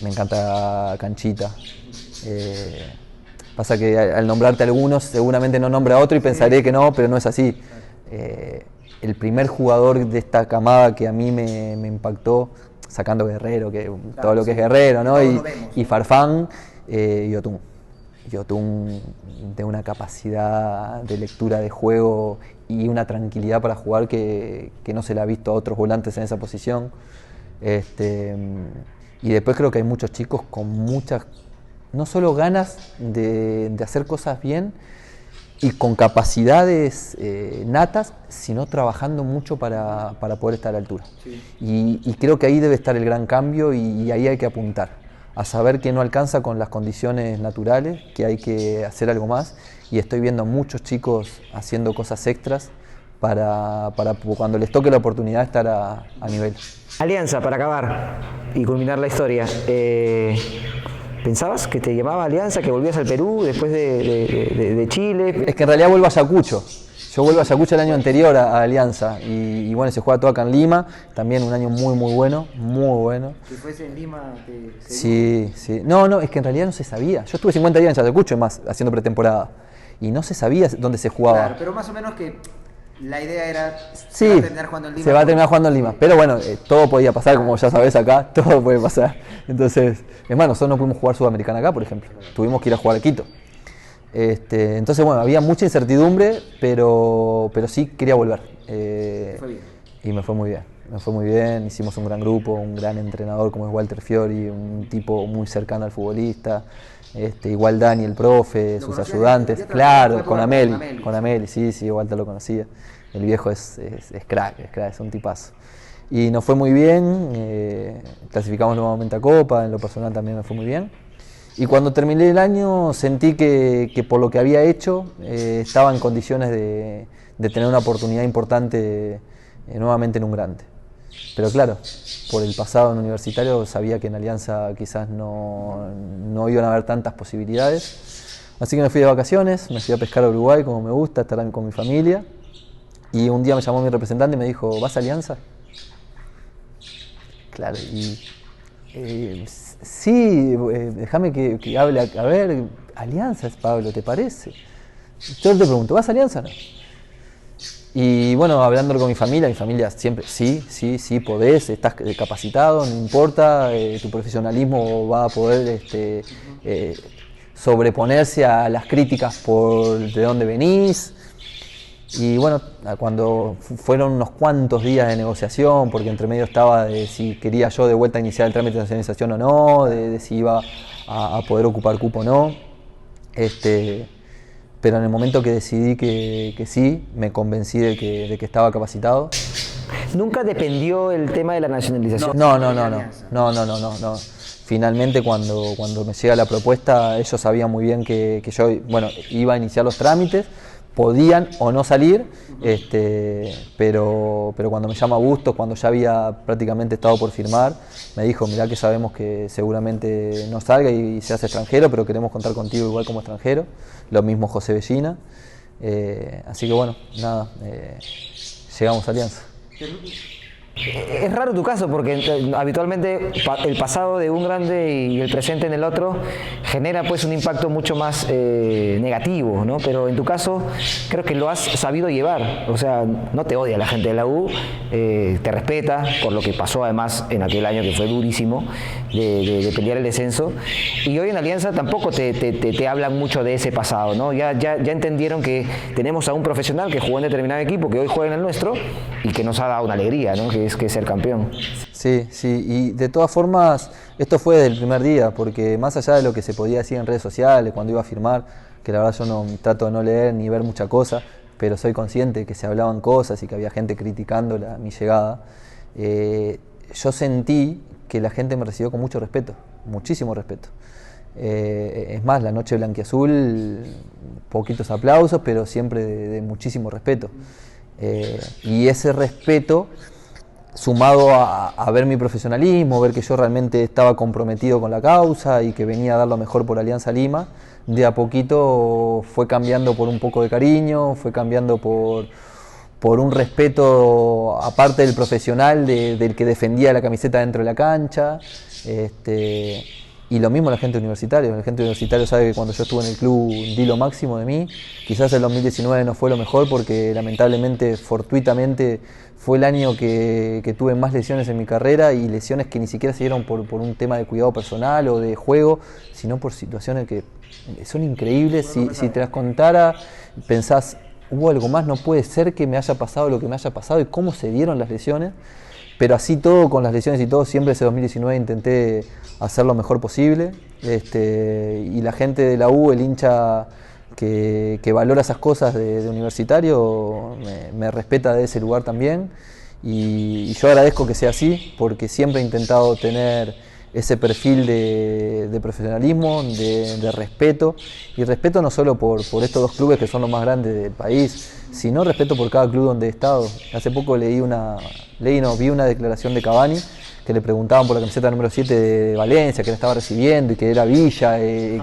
Me encanta Canchita. Pasa que al nombrarte algunos, seguramente no nombra a otro y pensaré que no, pero no es así. El primer jugador de esta camada que a mí me impactó, sacando Guerrero, todo lo que es Guerrero, ¿no? Y Farfán, Yotún. Yotún de una capacidad de lectura de juego y una tranquilidad para jugar que no se le ha visto a otros volantes en esa posición. Y después creo que hay muchos chicos con muchas, no solo ganas de hacer cosas bien y con capacidades natas, sino trabajando mucho para poder estar a la altura. Sí. Y creo que ahí debe estar el gran cambio y ahí hay que apuntar, a saber que no alcanza con las condiciones naturales, que hay que hacer algo más, y estoy viendo a muchos chicos haciendo cosas extras para cuando les toque la oportunidad estar a nivel. Alianza, para acabar y culminar la historia. ¿Pensabas que te llamaba Alianza, que volvías al Perú después de Chile? Es que en realidad vuelvo a Ayacucho. Yo vuelvo a Ayacucho el año anterior a Alianza y bueno, se juega todo acá en Lima, también un año muy bueno. Si fuese en Lima, Sí. No, es que en realidad no se sabía. Yo estuve 50 días en Ayacucho, más, haciendo pretemporada, y no se sabía dónde se jugaba. Claro, pero más o menos que la idea era, se va a terminar jugando en Lima. Pero bueno, todo podía pasar, como ya sabés acá, todo puede pasar. Entonces, es más, nosotros no pudimos jugar Sudamericana acá, por ejemplo. Tuvimos que ir a jugar a Quito. Entonces, bueno, había mucha incertidumbre, pero sí quería volver. Y me fue muy bien. Hicimos un gran grupo, un gran entrenador como es Walter Fiori, un tipo muy cercano al futbolista. Igual Dani, el profe, sus ayudantes, claro, con Ameli, sí, Walter lo conocía. El viejo es crack, es un tipazo. Y nos fue muy bien, clasificamos nuevamente a Copa, en lo personal también me fue muy bien. Y cuando terminé el año sentí que por lo que había hecho estaba en condiciones de tener una oportunidad importante nuevamente en un grande. Pero claro, por el pasado en universitario sabía que en Alianza quizás no iban a haber tantas posibilidades. Así que me fui de vacaciones, me fui a pescar a Uruguay como me gusta, estar con mi familia. Y un día me llamó mi representante y me dijo, ¿vas a Alianza? Claro, sí, déjame que hable, a ver, Alianza, Pablo, ¿te parece? Yo te pregunto, ¿vas a Alianza o no? Y bueno, hablándolo con mi familia siempre, sí, podés, estás capacitado, no importa, tu profesionalismo va a poder sobreponerse a las críticas por de dónde venís. Y bueno, cuando fueron unos cuantos días de negociación, porque entre medio estaba de si quería yo de vuelta iniciar el trámite de nacionalización o no, de si iba a poder ocupar cupo o no. Pero en el momento que decidí que sí, me convencí de que estaba capacitado. ¿Nunca dependió el tema de la nacionalización? No. Finalmente cuando me llega la propuesta, ellos sabían muy bien que yo iba a iniciar los trámites, podían o no salir, pero cuando me llama Bustos, cuando ya había prácticamente estado por firmar, me dijo, mirá que sabemos que seguramente no salga y seas extranjero, pero queremos contar contigo igual como extranjero. Lo mismo José Bellina. Así que bueno, nada, llegamos a Alianza. Es raro tu caso porque habitualmente el pasado de un grande y el presente en el otro genera pues un impacto mucho más negativo, ¿no? Pero en tu caso creo que lo has sabido llevar, o sea, no te odia la gente de la U, te respeta por lo que pasó además en aquel año que fue durísimo de pelear el descenso, y hoy en Alianza tampoco te hablan mucho de ese pasado, ¿no? Ya entendieron que tenemos a un profesional que jugó en determinado equipo, que hoy juega en el nuestro y que nos ha dado una alegría, ¿no? Que es ser campeón. Sí, sí, y de todas formas, esto fue desde el primer día, porque más allá de lo que se podía decir en redes sociales, cuando iba a firmar, que la verdad yo no trato de no leer ni ver mucha cosa, pero soy consciente de que se hablaban cosas y que había gente criticando mi llegada, yo sentí que la gente me recibió con mucho respeto, muchísimo respeto. Es más, la noche blanquiazul, poquitos aplausos, pero siempre de muchísimo respeto. Y ese respeto, sumado a ver mi profesionalismo, ver que yo realmente estaba comprometido con la causa y que venía a dar lo mejor por Alianza Lima, de a poquito fue cambiando por un poco de cariño, fue cambiando por un respeto aparte del profesional, del que defendía la camiseta dentro de la cancha. Y lo mismo la gente universitaria. La gente universitaria sabe que cuando yo estuve en el club di lo máximo de mí. Quizás el 2019 no fue lo mejor porque lamentablemente, fortuitamente, fue el año que tuve más lesiones en mi carrera, y lesiones que ni siquiera se dieron por un tema de cuidado personal o de juego, sino por situaciones que son increíbles. Si te las contara, pensás, hubo algo más, no puede ser que me haya pasado lo que me haya pasado y cómo se dieron las lesiones. Pero así todo, con las lesiones y todo, siempre ese 2019 intenté hacer lo mejor posible. Y la gente de la U, el hincha que valora esas cosas de universitario, me respeta de ese lugar también. Y yo agradezco que sea así, porque siempre he intentado tener ese perfil de profesionalismo, de respeto, y respeto no solo por estos dos clubes que son los más grandes del país, sino respeto por cada club donde he estado. Hace poco vi una declaración de Cavani, que le preguntaban por la camiseta número 7 de Valencia, que la estaba recibiendo y que era Villa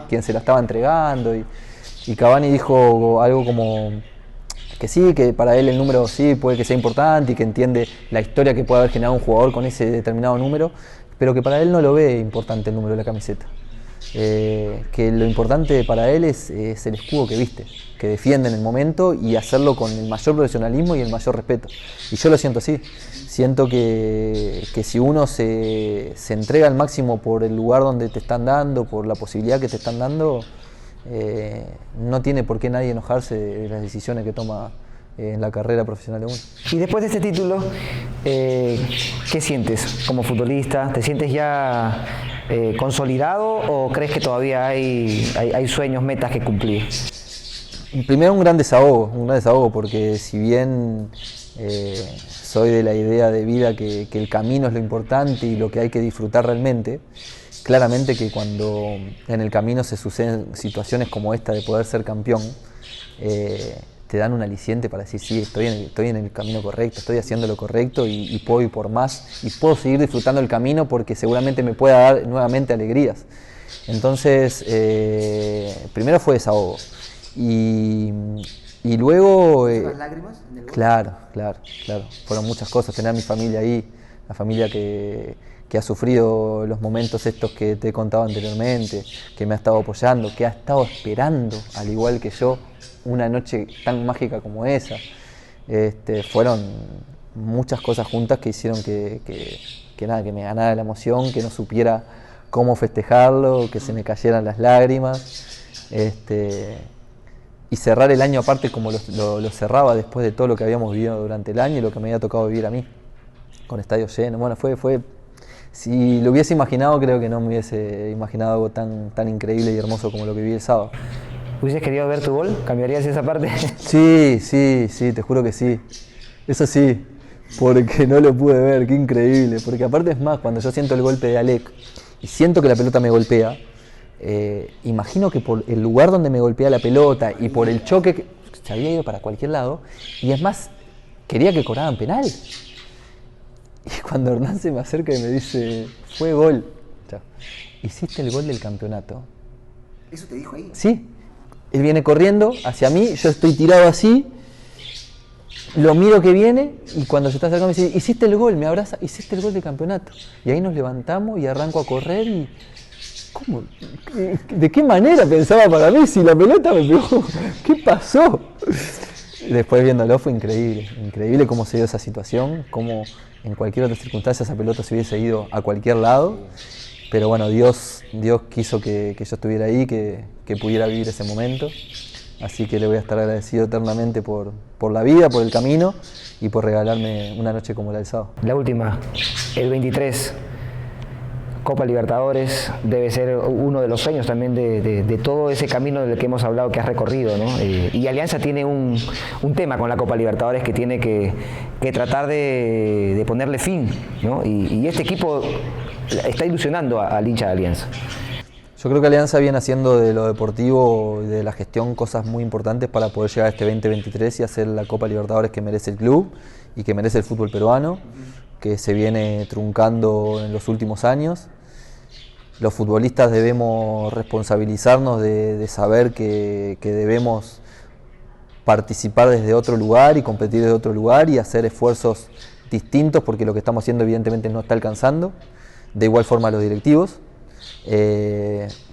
quien se la estaba entregando, y Cavani dijo algo como que sí, que para él el número sí puede que sea importante y que entiende la historia que puede haber generado un jugador con ese determinado número, pero que para él no lo ve importante el número de la camiseta. Que lo importante para él es el escudo que viste, que defiende en el momento, y hacerlo con el mayor profesionalismo y el mayor respeto. Y yo lo siento así. Siento que si uno se entrega al máximo por el lugar donde te están dando, por la posibilidad que te están dando, no tiene por qué nadie enojarse de las decisiones que toma en la carrera profesional de uno. Y después de este título, ¿qué sientes como futbolista? ¿Te sientes ya consolidado o crees que todavía hay sueños, metas que cumplir? Primero un gran desahogo, porque si bien soy de la idea de vida que el camino es lo importante y lo que hay que disfrutar realmente, claramente que cuando en el camino se suceden situaciones como esta de poder ser campeón, te dan un aliciente para decir, sí, estoy en el camino correcto, estoy haciendo lo correcto y puedo ir por más y puedo seguir disfrutando el camino porque seguramente me pueda dar nuevamente alegrías. Entonces, primero fue desahogo y luego... ¿Las lágrimas? Claro. Fueron muchas cosas, tener a mi familia ahí, la familia que ha sufrido los momentos estos que te he contado anteriormente, que me ha estado apoyando, que ha estado esperando, al igual que yo, una noche tan mágica como esa. Fueron muchas cosas juntas que hicieron que me ganara la emoción, que no supiera cómo festejarlo, que se me cayeran las lágrimas. Y cerrar el año aparte como lo cerraba, después de todo lo que habíamos vivido durante el año y lo que me había tocado vivir a mí, con estadio lleno. Bueno, fue si lo hubiese imaginado, creo que no me hubiese imaginado algo tan increíble y hermoso como lo que viví el sábado. ¿Hubieses querido ver tu gol? ¿Cambiarías esa parte? Sí, te juro que sí. Eso sí, porque no lo pude ver, qué increíble. Porque aparte es más, cuando yo siento el golpe de Alec y siento que la pelota me golpea, imagino que por el lugar donde me golpea la pelota y por el choque, se había ido para cualquier lado, y es más, quería que cobraran penal. Y cuando Hernán se me acerca y me dice, fue gol, hiciste el gol del campeonato. ¿Eso te dijo ahí? Sí, él viene corriendo hacia mí, yo estoy tirado así, lo miro que viene y cuando se está acercando me dice, hiciste el gol, me abraza, hiciste el gol de campeonato. Y ahí nos levantamos y arranco a correr y... ¿Cómo? ¿De qué manera pensaba para mí si la pelota me pegó? ¿Qué pasó? Después viéndolo fue increíble cómo se dio esa situación, cómo en cualquier otra circunstancia esa pelota se hubiese ido a cualquier lado. Pero bueno, Dios quiso que yo estuviera ahí, que pudiera vivir ese momento. Así que le voy a estar agradecido eternamente por la vida, por el camino y por regalarme una noche como la del sábado. La última, el 23, Copa Libertadores, debe ser uno de los sueños también de todo ese camino del que hemos hablado, que has recorrido, ¿no? Y Alianza tiene un tema con la Copa Libertadores que tiene que tratar de ponerle fin, ¿no? Y este equipo está ilusionando al hincha de Alianza. Yo creo que Alianza viene haciendo de lo deportivo y de la gestión cosas muy importantes para poder llegar a este 2023 y hacer la Copa Libertadores que merece el club y que merece el fútbol peruano, que se viene truncando en los últimos años. Los futbolistas debemos responsabilizarnos de saber que debemos participar desde otro lugar y competir desde otro lugar y hacer esfuerzos distintos porque lo que estamos haciendo evidentemente no está alcanzando. De igual forma los directivos,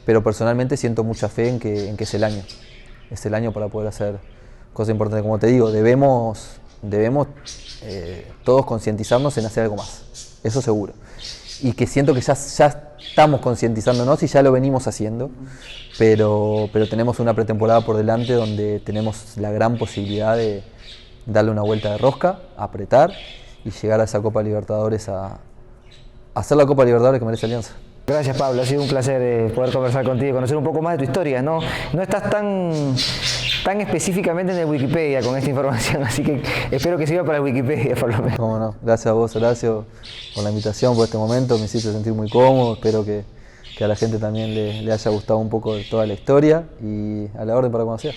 pero personalmente siento mucha fe en que es el año para poder hacer cosas importantes. Como te digo, debemos todos concientizarnos en hacer algo más, eso seguro, y que siento que ya estamos concientizándonos y ya lo venimos haciendo, pero tenemos una pretemporada por delante donde tenemos la gran posibilidad de darle una vuelta de rosca, apretar y llegar a esa Copa Libertadores hacer la Copa Libertadores que merece Alianza. Gracias, Pablo, ha sido un placer poder conversar contigo y conocer un poco más de tu historia. No estás tan específicamente en el Wikipedia con esta información, así que espero que sirva para el Wikipedia por lo menos. Cómo no, gracias a vos, Horacio, por la invitación, por este momento, me hiciste sentir muy cómodo, espero que a la gente también le haya gustado un poco de toda la historia y a la orden para conocer.